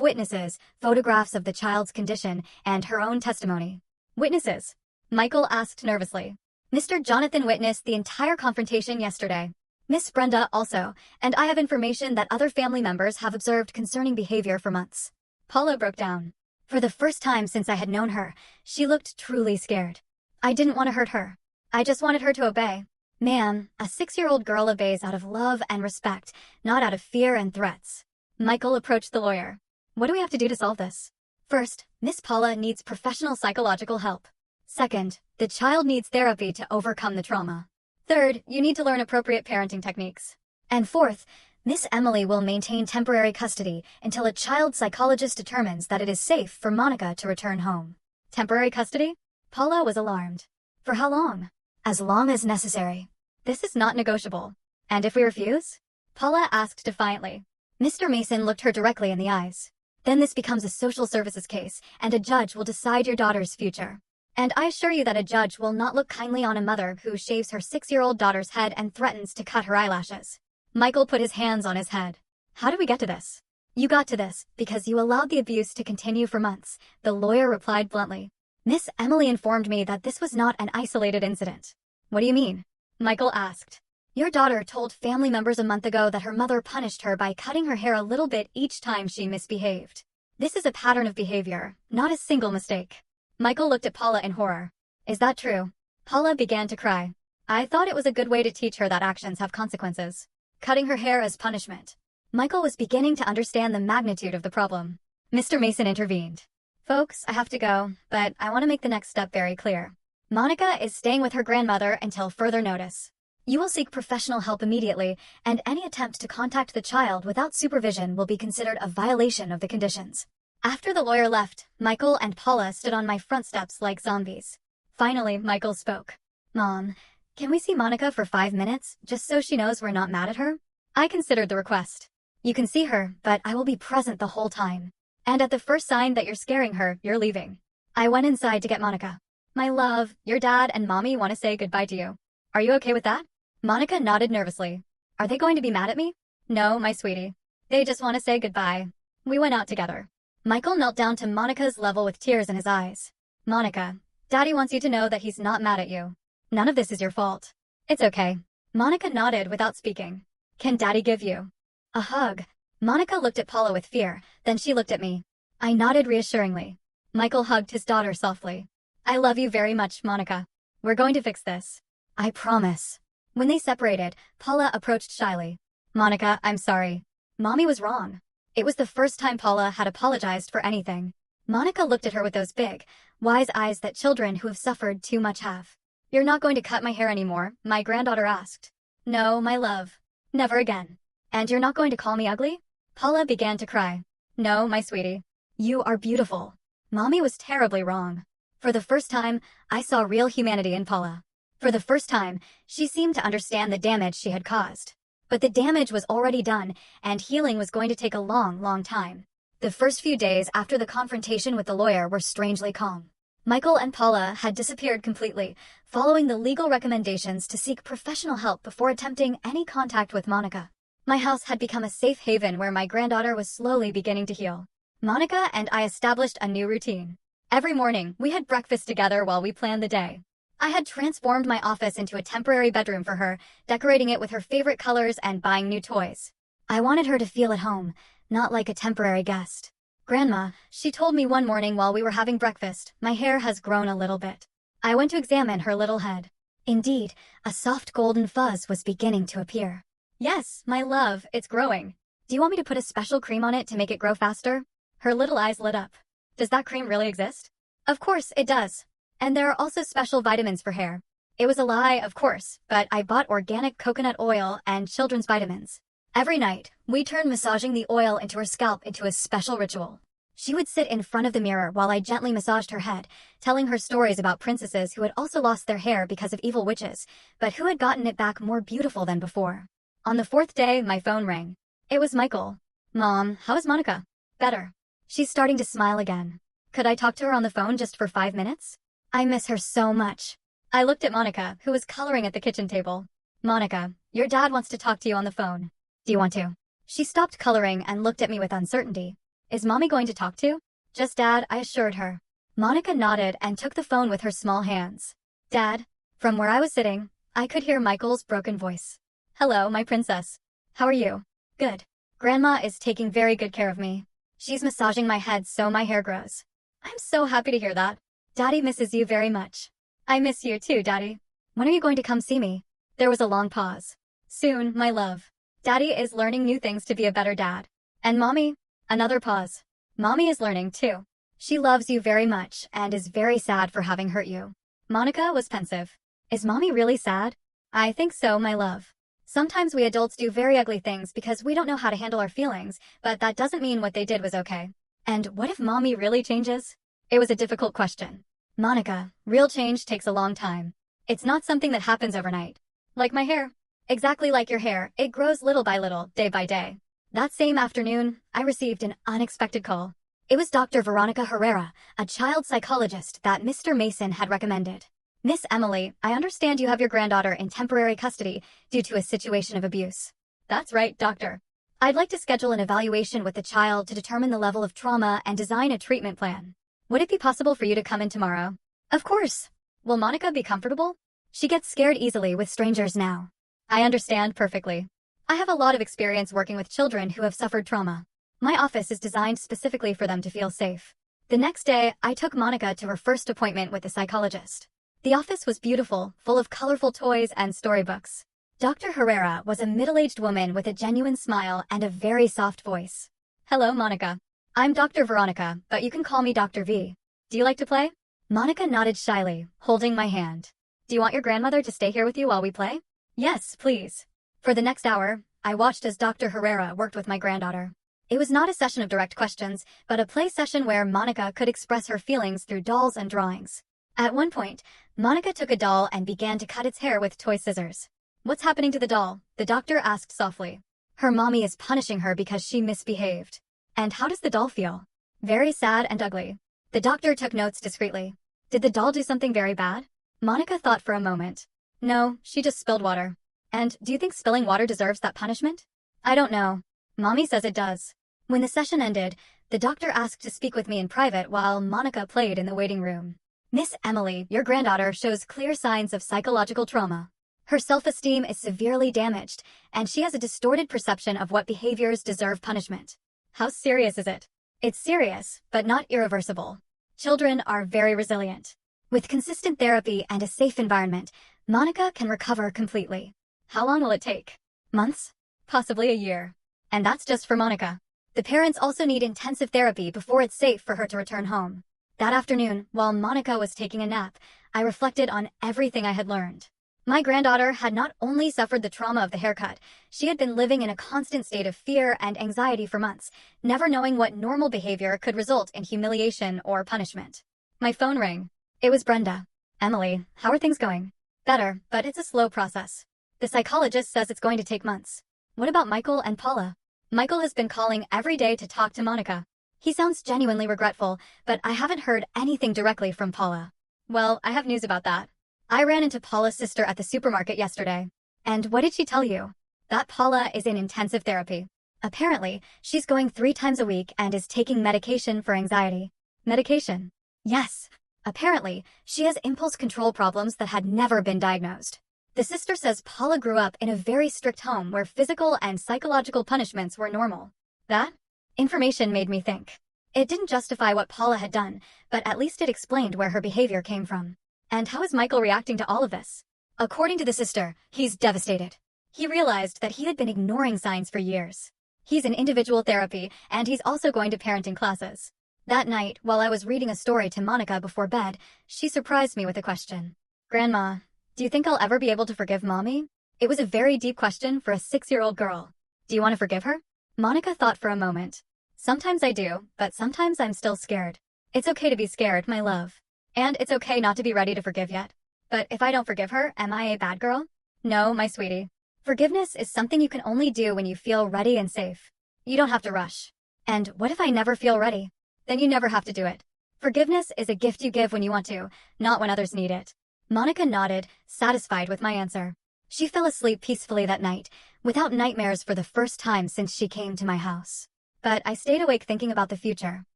Speaker 1: witnesses, photographs of the child's condition, and her own testimony. Witnesses? Michael asked nervously. Mr. Jonathan witnessed the entire confrontation yesterday. Miss Brenda also, and I have information that other family members have observed concerning behavior for months. Paula broke down. For the first time since I had known her, she looked truly scared. I didn't want to hurt her. I just wanted her to obey. Ma'am, a 6-year-old girl obeys out of love and respect, not out of fear and threats. Michael approached the lawyer. What do we have to do to solve this? First, Miss Paula needs professional psychological help. Second, the child needs therapy to overcome the trauma. Third, you need to learn appropriate parenting techniques. And fourth, Miss Emily will maintain temporary custody until a child psychologist determines that it is safe for Monica to return home. Temporary custody? Paula was alarmed. For how long? As long as necessary. This is not negotiable. And if we refuse? Paula asked defiantly. Mr. Mason looked her directly in the eyes. Then this becomes a social services case, and a judge will decide your daughter's future. And I assure you that a judge will not look kindly on a mother who shaves her 6-year-old daughter's head and threatens to cut her eyelashes. Michael put his hands on his head. How did we get to this? You got to this because you allowed the abuse to continue for months, the lawyer replied bluntly. Miss Emily informed me that this was not an isolated incident. What do you mean? Michael asked. Your daughter told family members a month ago that her mother punished her by cutting her hair a little bit each time she misbehaved. This is a pattern of behavior, not a single mistake. Michael looked at Paula in horror. Is that true? Paula began to cry. I thought it was a good way to teach her that actions have consequences. Cutting her hair as punishment. Michael was beginning to understand the magnitude of the problem. Mr. Mason intervened. Folks, I have to go, but I want to make the next step very clear. Monica is staying with her grandmother until further notice. You will seek professional help immediately, and any attempt to contact the child without supervision will be considered a violation of the conditions. After the lawyer left, Michael and Paula stood on my front steps like zombies. Finally, Michael spoke. Mom, can we see Monica for 5 minutes, just so she knows we're not mad at her? I considered the request. You can see her, but I will be present the whole time. And at the first sign that you're scaring her, you're leaving. I went inside to get Monica. My love, your dad and mommy want to say goodbye to you. Are you okay with that? Monica nodded nervously. Are they going to be mad at me? No, my sweetie. They just want to say goodbye. We went out together. Michael knelt down to Monica's level with tears in his eyes. Monica, Daddy wants you to know that he's not mad at you. None of this is your fault. It's okay. Monica nodded without speaking. Can Daddy give you a hug? Monica looked at Paula with fear, then she looked at me. I nodded reassuringly. Michael hugged his daughter softly. I love you very much, Monica. We're going to fix this. I promise. When they separated, Paula approached shyly. Monica, I'm sorry. Mommy was wrong. It was the first time Paula had apologized for anything. Monica looked at her with those big, wise eyes that children who have suffered too much have. You're not going to cut my hair anymore, my granddaughter asked. No, my love. Never again. And you're not going to call me ugly? Paula began to cry. No, my sweetie. You are beautiful. Mommy was terribly wrong. For the first time, I saw real humanity in Paula. For the first time, she seemed to understand the damage she had caused. But the damage was already done, and healing was going to take a long, long time. The first few days after the confrontation with the lawyer were strangely calm. Michael and Paula had disappeared completely, following the legal recommendations to seek professional help before attempting any contact with Monica. My house had become a safe haven where my granddaughter was slowly beginning to heal. Monica and I established a new routine. Every morning, we had breakfast together while we planned the day. I had transformed my office into a temporary bedroom for her, decorating it with her favorite colors and buying new toys. I wanted her to feel at home, not like a temporary guest. Grandma, she told me one morning while we were having breakfast, my hair has grown a little bit. I went to examine her little head. Indeed, a soft golden fuzz was beginning to appear. Yes, my love, it's growing. Do you want me to put a special cream on it to make it grow faster? Her little eyes lit up. Does that cream really exist? Of course it does. And there are also special vitamins for hair. It was a lie, of course, but I bought organic coconut oil and children's vitamins. Every night, we turned massaging the oil into her scalp into a special ritual. She would sit in front of the mirror while I gently massaged her head, telling her stories about princesses who had also lost their hair because of evil witches, but who had gotten it back more beautiful than before. On the 4th day, my phone rang. It was Michael. Mom, how is Monica? Better. She's starting to smile again. Could I talk to her on the phone just for 5 minutes? I miss her so much. I looked at Monica, who was coloring at the kitchen table. Monica, your dad wants to talk to you on the phone. Do you want to? She stopped coloring and looked at me with uncertainty. Is Mommy going to talk to? Just Dad, I assured her. Monica nodded and took the phone with her small hands. Dad? From where I was sitting, I could hear Michael's broken voice. Hello, my princess. How are you? Good. Grandma is taking very good care of me. She's massaging my head so my hair grows. I'm so happy to hear that. Daddy misses you very much. I miss you too, Daddy. When are you going to come see me? There was a long pause. Soon, my love. Daddy is learning new things to be a better dad. And Mommy? Another pause. Mommy is learning too. She loves you very much and is very sad for having hurt you. Monica was pensive. Is Mommy really sad? I think so, my love. Sometimes we adults do very ugly things because we don't know how to handle our feelings, but that doesn't mean what they did was okay. And what if Mommy really changes? It was a difficult question. Monica, real change takes a long time. It's not something that happens overnight. Like my hair. Exactly like your hair, it grows little by little, day by day. That same afternoon, I received an unexpected call. It was Dr. Veronica Herrera, a child psychologist that Mr. Mason had recommended. Miss Emily, I understand you have your granddaughter in temporary custody due to a situation of abuse. That's right, doctor. I'd like to schedule an evaluation with the child to determine the level of trauma and design a treatment plan. Would it be possible for you to come in tomorrow? Of course. Will Monica be comfortable? She gets scared easily with strangers now. I understand perfectly. I have a lot of experience working with children who have suffered trauma. My office is designed specifically for them to feel safe. The next day, I took Monica to her first appointment with the psychologist. The office was beautiful, full of colorful toys and storybooks. Dr. Herrera was a middle-aged woman with a genuine smile and a very soft voice. Hello, Monica. I'm Dr. Veronica, but you can call me Dr. V. Do you like to play? Monica nodded shyly, holding my hand. Do you want your grandmother to stay here with you while we play? Yes, please. For the next hour, I watched as Dr. Herrera worked with my granddaughter. It was not a session of direct questions, but a play session where Monica could express her feelings through dolls and drawings. At one point, Monica took a doll and began to cut its hair with toy scissors. What's happening to the doll? The doctor asked softly. Her mommy is punishing her because she misbehaved. And how does the doll feel? Very sad and ugly. The doctor took notes discreetly. Did the doll do something very bad? Monica thought for a moment. No, she just spilled water. And do you think spilling water deserves that punishment? I don't know. Mommy says it does. When the session ended, the doctor asked to speak with me in private while Monica played in the waiting room. Miss Emily, your granddaughter shows clear signs of psychological trauma. Her self-esteem is severely damaged, and she has a distorted perception of what behaviors deserve punishment. How serious is it? It's serious, but not irreversible. Children are very resilient. With consistent therapy and a safe environment, Monica can recover completely. How long will it take? Months? Possibly a year. And that's just for Monica. The parents also need intensive therapy before it's safe for her to return home. That afternoon, while Monica was taking a nap, I reflected on everything I had learned. My granddaughter had not only suffered the trauma of the haircut, she had been living in a constant state of fear and anxiety for months, never knowing what normal behavior could result in humiliation or punishment. My phone rang. It was Brenda. Emily, how are things going? Better, but it's a slow process. The psychologist says it's going to take months. What about Michael and Paula? Michael has been calling every day to talk to Monica. He sounds genuinely regretful, but I haven't heard anything directly from Paula. Well, I have news about that. I ran into Paula's sister at the supermarket yesterday. And what did she tell you? That Paula is in intensive therapy. Apparently, she's going 3 times a week and is taking medication for anxiety. Medication? Yes. Apparently, she has impulse control problems that had never been diagnosed. The sister says Paula grew up in a very strict home where physical and psychological punishments were normal. That information made me think. It didn't justify what Paula had done, but at least it explained where her behavior came from. And how is Michael reacting to all of this? According to the sister, he's devastated. He realized that he had been ignoring signs for years. He's in individual therapy, and he's also going to parenting classes. That night, while I was reading a story to Monica before bed, she surprised me with a question. Grandma, do you think I'll ever be able to forgive Mommy? It was a very deep question for a 6-year-old girl. Do you want to forgive her? Monica thought for a moment. Sometimes I do, but sometimes I'm still scared. It's okay to be scared, my love. And it's okay not to be ready to forgive yet. But if I don't forgive her, am I a bad girl? No, my sweetie. Forgiveness is something you can only do when you feel ready and safe. You don't have to rush. And what if I never feel ready? Then you never have to do it. Forgiveness is a gift you give when you want to, not when others need it. Monica nodded, satisfied with my answer. She fell asleep peacefully that night, without nightmares for the first time since she came to my house. But I stayed awake thinking about the future.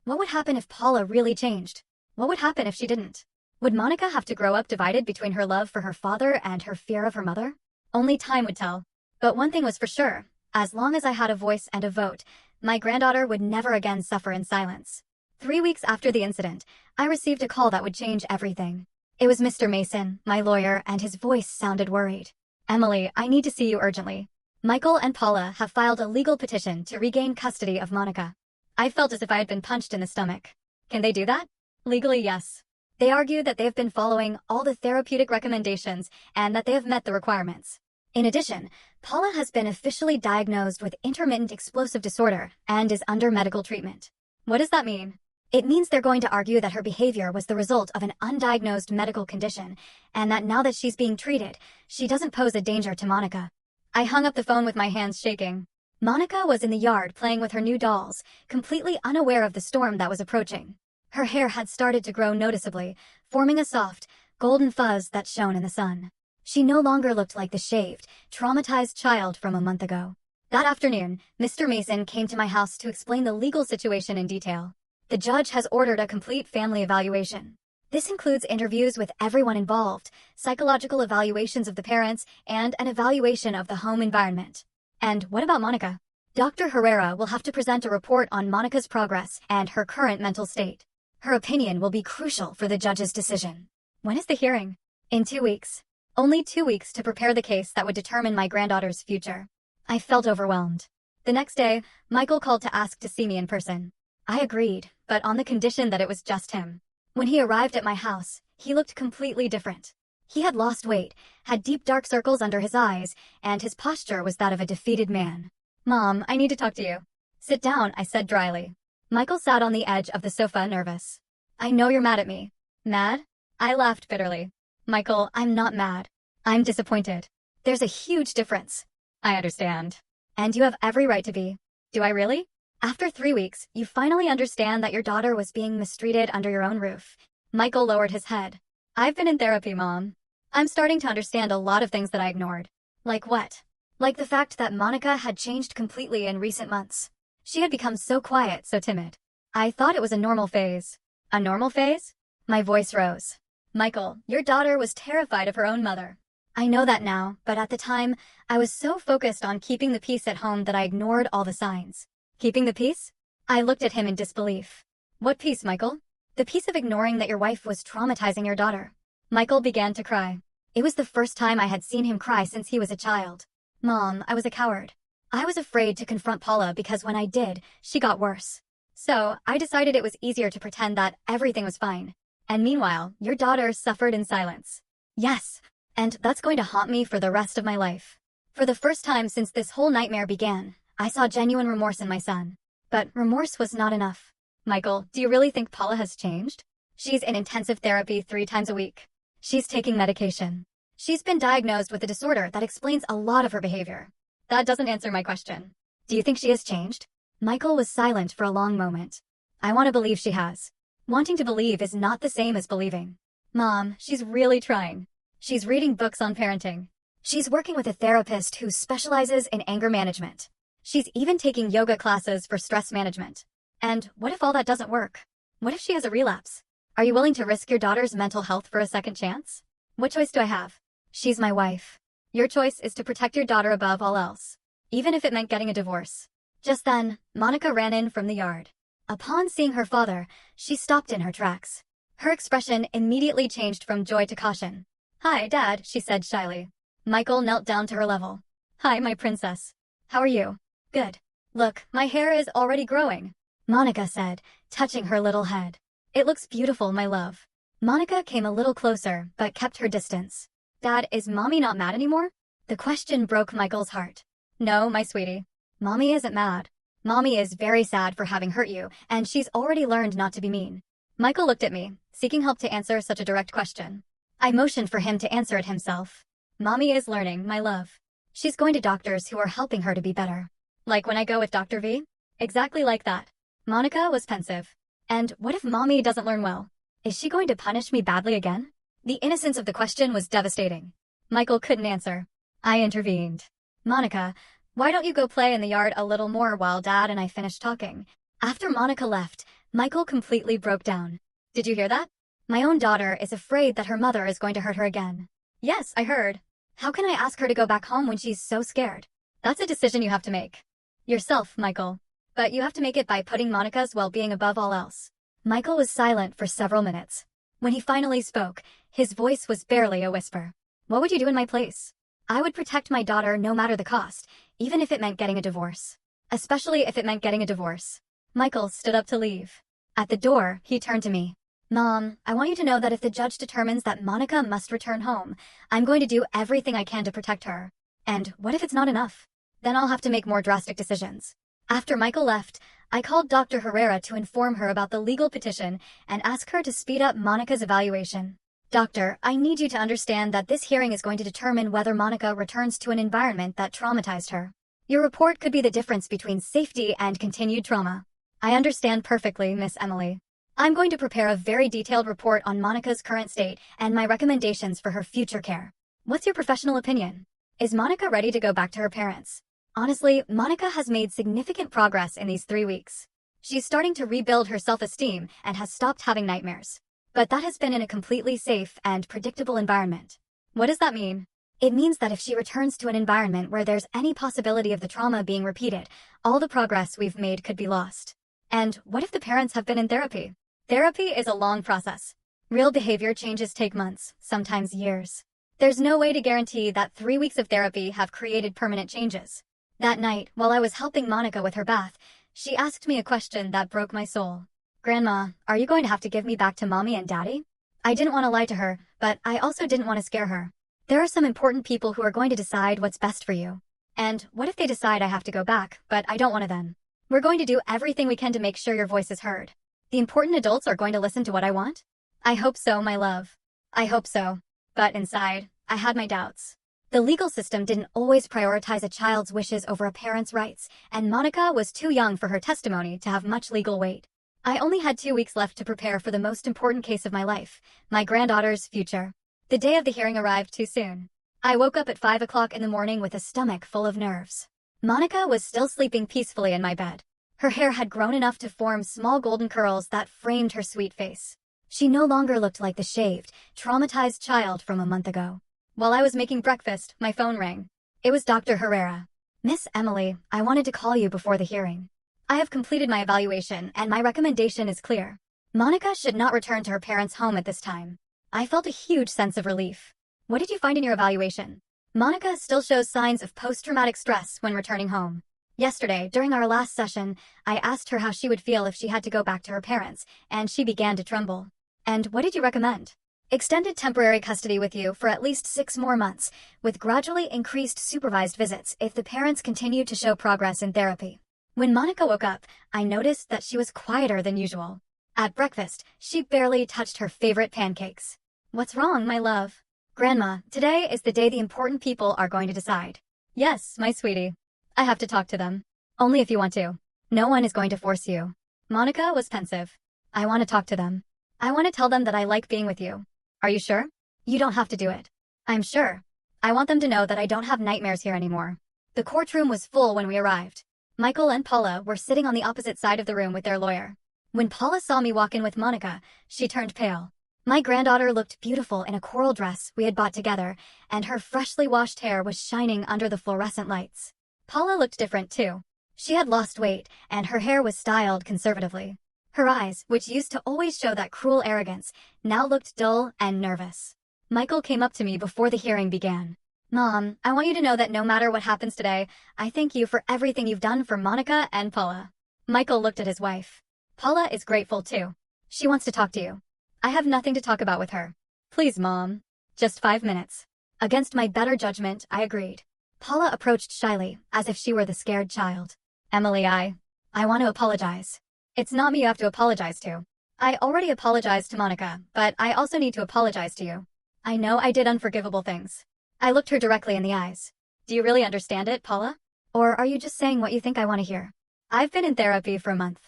Speaker 1: What would happen if Paula really changed? What would happen if she didn't? Would Monica have to grow up divided between her love for her father and her fear of her mother? Only time would tell. But one thing was for sure, as long as I had a voice and a vote, my granddaughter would never again suffer in silence. 3 weeks after the incident, I received a call that would change everything. It was Mr. Mason, my lawyer, and his voice sounded worried. Emily, I need to see you urgently. Michael and Paula have filed a legal petition to regain custody of Monica. I felt as if I had been punched in the stomach. Can they do that? Legally, yes. They argue that they have been following all the therapeutic recommendations and that they have met the requirements. In addition, Paula has been officially diagnosed with intermittent explosive disorder and is under medical treatment. What does that mean? It means they're going to argue that her behavior was the result of an undiagnosed medical condition, and that now that she's being treated, she doesn't pose a danger to Monica. I hung up the phone with my hands shaking. Monica was in the yard playing with her new dolls, completely unaware of the storm that was approaching. Her hair had started to grow noticeably, forming a soft, golden fuzz that shone in the sun. She no longer looked like the shaved, traumatized child from a month ago. That afternoon, Mr. Mason came to my house to explain the legal situation in detail. The judge has ordered a complete family evaluation. This includes interviews with everyone involved, psychological evaluations of the parents, and an evaluation of the home environment. And what about Monica? Dr. Herrera will have to present a report on Monica's progress and her current mental state. Her opinion will be crucial for the judge's decision. When is the hearing? In 2 weeks. Only 2 weeks to prepare the case that would determine my granddaughter's future. I felt overwhelmed. The next day, Michael called to ask to see me in person. I agreed, but on the condition that it was just him. When he arrived at my house, he looked completely different. He had lost weight, had deep dark circles under his eyes, and his posture was that of a defeated man. Mom, I need to talk to you. Sit down, I said dryly. Michael sat on the edge of the sofa, nervous. I know you're mad at me. Mad? I laughed bitterly. Michael, I'm not mad. I'm disappointed. There's a huge difference. I understand. And you have every right to be. Do I really? After 3 weeks, you finally understand that your daughter was being mistreated under your own roof. Michael lowered his head. I've been in therapy, Mom. I'm starting to understand a lot of things that I ignored. Like what? Like the fact that Monica had changed completely in recent months. She had become so quiet, so timid. I thought it was a normal phase. A normal phase? My voice rose. Michael, your daughter was terrified of her own mother. I know that now, but at the time, I was so focused on keeping the peace at home that I ignored all the signs. Keeping the peace? I looked at him in disbelief. What peace, Michael? The peace of ignoring that your wife was traumatizing your daughter. Michael began to cry. It was the first time I had seen him cry since he was a child. Mom, I was a coward. I was afraid to confront Paula because when I did, she got worse. So, I decided it was easier to pretend that everything was fine. And meanwhile, your daughter suffered in silence. Yes, and that's going to haunt me for the rest of my life. For the first time since this whole nightmare began, I saw genuine remorse in my son. But remorse was not enough. Michael, do you really think Paula has changed? She's in intensive therapy 3 times a week. She's taking medication. She's been diagnosed with a disorder that explains a lot of her behavior. That doesn't answer my question. Do you think she has changed? Michael was silent for a long moment. I want to believe she has. Wanting to believe is not the same as believing. Mom, she's really trying. She's reading books on parenting. She's working with a therapist who specializes in anger management. She's even taking yoga classes for stress management. And what if all that doesn't work? What if she has a relapse? Are you willing to risk your daughter's mental health for a second chance? What choice do I have? She's my wife. Your choice is to protect your daughter above all else, even if it meant getting a divorce. Just then, Monica ran in from the yard. Upon seeing her father, she stopped in her tracks. Her expression immediately changed from joy to caution. Hi, Dad, she said shyly. Michael knelt down to her level. Hi, my princess. How are you? Good. Look, my hair is already growing, Monica said, touching her little head. It looks beautiful, my love. Monica came a little closer, but kept her distance. Dad, is Mommy not mad anymore? The question broke Michael's heart. No, my sweetie. Mommy isn't mad. Mommy is very sad for having hurt you, and she's already learned not to be mean. Michael looked at me, seeking help to answer such a direct question. I motioned for him to answer it himself. Mommy is learning, my love. She's going to doctors who are helping her to be better. Like when I go with Dr. V? Exactly like that. Monica was pensive. And what if Mommy doesn't learn well? Is she going to punish me badly again? The innocence of the question was devastating. Michael couldn't answer. I intervened. Monica, why don't you go play in the yard a little more while Dad and I finish talking? After Monica left, Michael completely broke down. Did you hear that? My own daughter is afraid that her mother is going to hurt her again. Yes, I heard. How can I ask her to go back home when she's so scared? That's a decision you have to make. Yourself, Michael. But you have to make it by putting Monica's well-being above all else. Michael was silent for several minutes. When he finally spoke, his voice was barely a whisper. What would you do in my place? I would protect my daughter no matter the cost, even if it meant getting a divorce. Especially if it meant getting a divorce. Michael stood up to leave. At the door, he turned to me. Mom, I want you to know that if the judge determines that Monica must return home, I'm going to do everything I can to protect her. And what if it's not enough? Then I'll have to make more drastic decisions. After Michael left, I called Dr. Herrera to inform her about the legal petition and ask her to speed up Monica's evaluation. Doctor, I need you to understand that this hearing is going to determine whether Monica returns to an environment that traumatized her. Your report could be the difference between safety and continued trauma. I understand perfectly, Miss Emily. I'm going to prepare a very detailed report on Monica's current state and my recommendations for her future care. What's your professional opinion? Is Monica ready to go back to her parents? Honestly, Monica has made significant progress in these 3 weeks. She's starting to rebuild her self-esteem and has stopped having nightmares. But that has been in a completely safe and predictable environment. What does that mean? It means that if she returns to an environment where there's any possibility of the trauma being repeated, all the progress we've made could be lost. And what if the parents have been in therapy? Therapy is a long process. Real behavior changes take months, sometimes years. There's no way to guarantee that 3 weeks of therapy have created permanent changes. That night, while I was helping Monica with her bath, she asked me a question that broke my soul. Grandma, are you going to have to give me back to Mommy and Daddy? I didn't want to lie to her, but I also didn't want to scare her. There are some important people who are going to decide what's best for you. And what if they decide I have to go back, but I don't want to then? We're going to do everything we can to make sure your voice is heard. The important adults are going to listen to what I want? I hope so, my love. I hope so. But inside, I had my doubts. The legal system didn't always prioritize a child's wishes over a parent's rights, and Monica was too young for her testimony to have much legal weight. I only had 2 weeks left to prepare for the most important case of my life, my granddaughter's future. The day of the hearing arrived too soon. I woke up at 5 o'clock in the morning with a stomach full of nerves. Monica was still sleeping peacefully in my bed. Her hair had grown enough to form small golden curls that framed her sweet face. She no longer looked like the shaved, traumatized child from a month ago. While I was making breakfast, my phone rang. It was Dr. Herrera. Miss Emily, I wanted to call you before the hearing. I have completed my evaluation, and my recommendation is clear. Monica should not return to her parents' home at this time. I felt a huge sense of relief. What did you find in your evaluation? Monica still shows signs of post-traumatic stress when returning home. Yesterday, during our last session, I asked her how she would feel if she had to go back to her parents, and she began to tremble. And what did you recommend? Extended temporary custody with you for at least 6 more months, with gradually increased supervised visits if the parents continue to show progress in therapy. When Monica woke up, I noticed that she was quieter than usual. At breakfast, she barely touched her favorite pancakes. What's wrong, my love? Grandma, today is the day the important people are going to decide. Yes, my sweetie. I have to talk to them. Only if you want to. No one is going to force you. Monica was pensive. I want to talk to them. I want to tell them that I like being with you. Are you sure? You don't have to do it. I'm sure. I want them to know that I don't have nightmares here anymore. The courtroom was full when we arrived. Michael and Paula were sitting on the opposite side of the room with their lawyer. When Paula saw me walk in with Monica, she turned pale. My granddaughter looked beautiful in a coral dress we had bought together, and her freshly washed hair was shining under the fluorescent lights. Paula looked different too. She had lost weight, and her hair was styled conservatively. Her eyes, which used to always show that cruel arrogance, now looked dull and nervous. Michael came up to me before the hearing began. Mom, I want you to know that no matter what happens today, I thank you for everything you've done for Monica and Paula. Michael looked at his wife. Paula is grateful too. She wants to talk to you. I have nothing to talk about with her. Please, Mom. Just 5 minutes. Against my better judgment, I agreed. Paula approached shyly, as if she were the scared child. Emily, I want to apologize. It's not me you have to apologize to. I already apologized to Monica, but I also need to apologize to you. I know I did unforgivable things. I looked her directly in the eyes. Do you really understand it, Paula? Or are you just saying what you think I want to hear? I've been in therapy for a month.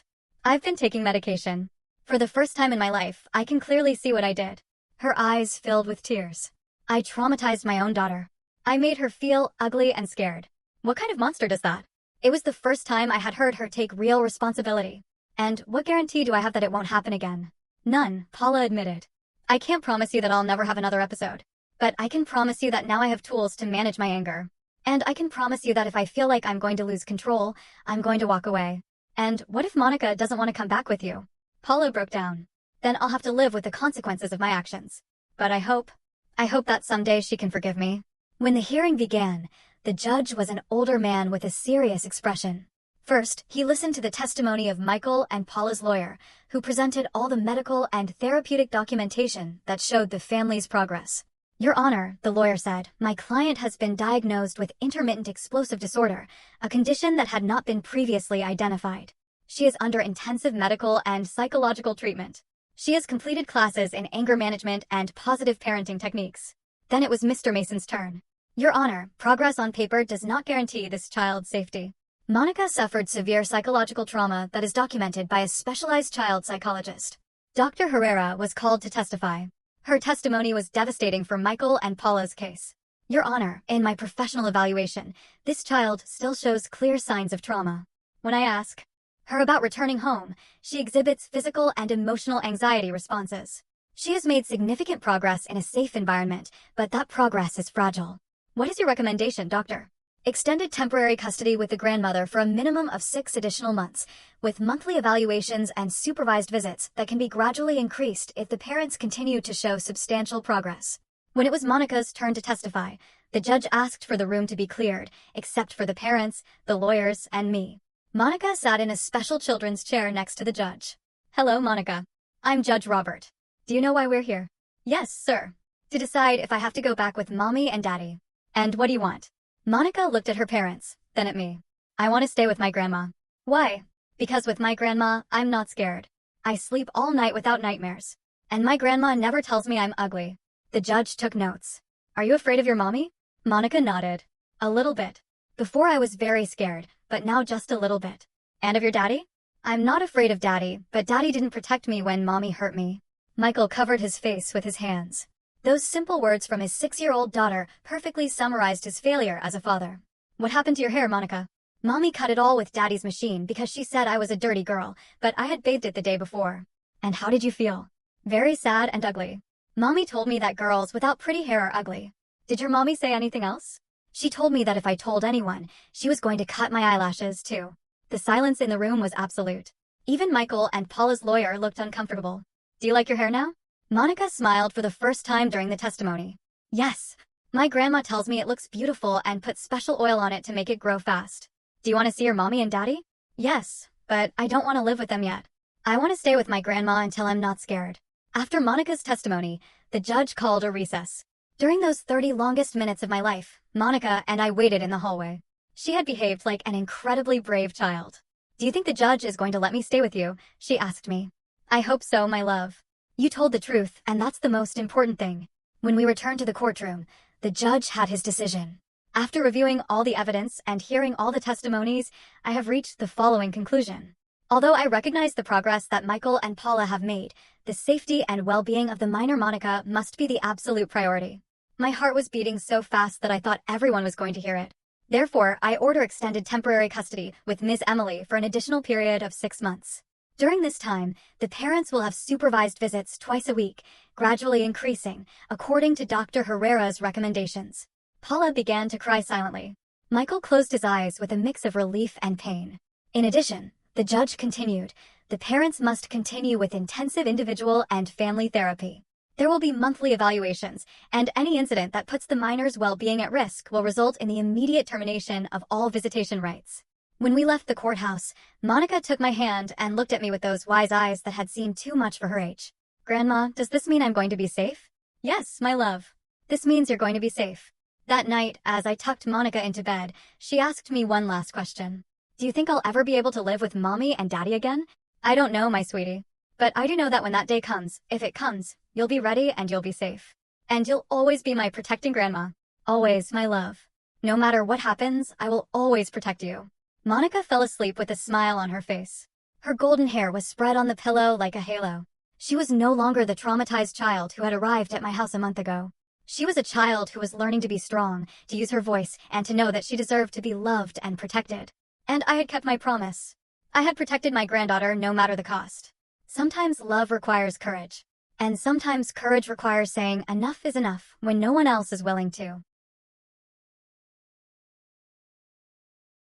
Speaker 1: I've been taking medication. For the first time in my life, I can clearly see what I did. Her eyes filled with tears. I traumatized my own daughter. I made her feel ugly and scared. What kind of monster does that? It was the first time I had heard her take real responsibility. And what guarantee do I have that it won't happen again? None, Paula admitted. I can't promise you that I'll never have another episode. But I can promise you that now I have tools to manage my anger. And I can promise you that if I feel like I'm going to lose control, I'm going to walk away. And what if Monica doesn't want to come back with you? Paula broke down. Then I'll have to live with the consequences of my actions. But I hope that someday she can forgive me. When the hearing began, the judge was an older man with a serious expression. First, he listened to the testimony of Michael and Paula's lawyer, who presented all the medical and therapeutic documentation that showed the family's progress. Your Honor, the lawyer said, my client has been diagnosed with intermittent explosive disorder, a condition that had not been previously identified. She is under intensive medical and psychological treatment. She has completed classes in anger management and positive parenting techniques. Then it was Mr. Mason's turn. Your Honor, progress on paper does not guarantee this child's safety. Monica suffered severe psychological trauma that is documented by a specialized child psychologist. Dr. Herrera was called to testify. Her testimony was devastating for Michael and Paula's case. Your Honor, in my professional evaluation, this child still shows clear signs of trauma. When I ask her about returning home, she exhibits physical and emotional anxiety responses. She has made significant progress in a safe environment, but that progress is fragile. What is your recommendation, doctor? Extended temporary custody with the grandmother for a minimum of 6 additional months, with monthly evaluations and supervised visits that can be gradually increased if the parents continue to show substantial progress. When it was Monica's turn to testify, the judge asked for the room to be cleared, except for the parents, the lawyers, and me. Monica sat in a special children's chair next to the judge. Hello, Monica. I'm Judge Robert. Do you know why we're here? Yes, sir. To decide if I have to go back with Mommy and Daddy. And what do you want? Monica looked at her parents, then at me. I want to stay with my grandma. Why? Because with my grandma, I'm not scared. I sleep all night without nightmares. And my grandma never tells me I'm ugly. The judge took notes. Are you afraid of your mommy? Monica nodded. A little bit. Before I was very scared, but now just a little bit. And of your daddy? I'm not afraid of Daddy, but Daddy didn't protect me when Mommy hurt me. Michael covered his face with his hands. Those simple words from his 6-year-old daughter perfectly summarized his failure as a father. What happened to your hair, Monica? Mommy cut it all with Daddy's machine because she said I was a dirty girl, but I had bathed it the day before. And how did you feel? Very sad and ugly. Mommy told me that girls without pretty hair are ugly. Did your mommy say anything else? She told me that if I told anyone, she was going to cut my eyelashes too. The silence in the room was absolute. Even Michael and Paula's lawyer looked uncomfortable. Do you like your hair now? Monica smiled for the first time during the testimony. Yes. My grandma tells me it looks beautiful and puts special oil on it to make it grow fast. Do you want to see your mommy and daddy? Yes, but I don't want to live with them yet. I want to stay with my grandma until I'm not scared. After Monica's testimony, the judge called a recess. During those 30 longest minutes of my life, Monica and I waited in the hallway. She had behaved like an incredibly brave child. Do you think the judge is going to let me stay with you? She asked me. I hope so, my love. You told the truth, and that's the most important thing. When we returned to the courtroom, the judge had his decision. After reviewing all the evidence and hearing all the testimonies, I have reached the following conclusion. Although I recognize the progress that Michael and Paula have made, the safety and well-being of the minor Monica must be the absolute priority. My heart was beating so fast that I thought everyone was going to hear it. Therefore, I order extended temporary custody with Ms. Emily for an additional period of 6 months. During this time, the parents will have supervised visits twice a week, gradually increasing, according to Dr. Herrera's recommendations. Paula began to cry silently. Michael closed his eyes with a mix of relief and pain. In addition, the judge continued, the parents must continue with intensive individual and family therapy. There will be monthly evaluations, and any incident that puts the minor's well-being at risk will result in the immediate termination of all visitation rights. When we left the courthouse, Monica took my hand and looked at me with those wise eyes that had seen too much for her age. Grandma, does this mean I'm going to be safe? Yes, my love. This means you're going to be safe. That night, as I tucked Monica into bed, she asked me one last question. Do you think I'll ever be able to live with Mommy and Daddy again? I don't know, my sweetie. But I do know that when that day comes, if it comes, you'll be ready and you'll be safe. And you'll always be my protecting grandma. Always, my love. No matter what happens, I will always protect you. Monica fell asleep with a smile on her face. Her golden hair was spread on the pillow like a halo. She was no longer the traumatized child who had arrived at my house a month ago. She was a child who was learning to be strong, to use her voice, and to know that she deserved to be loved and protected. And I had kept my promise. I had protected my granddaughter no matter the cost. Sometimes love requires courage. And sometimes courage requires saying enough is enough when no one else is willing to.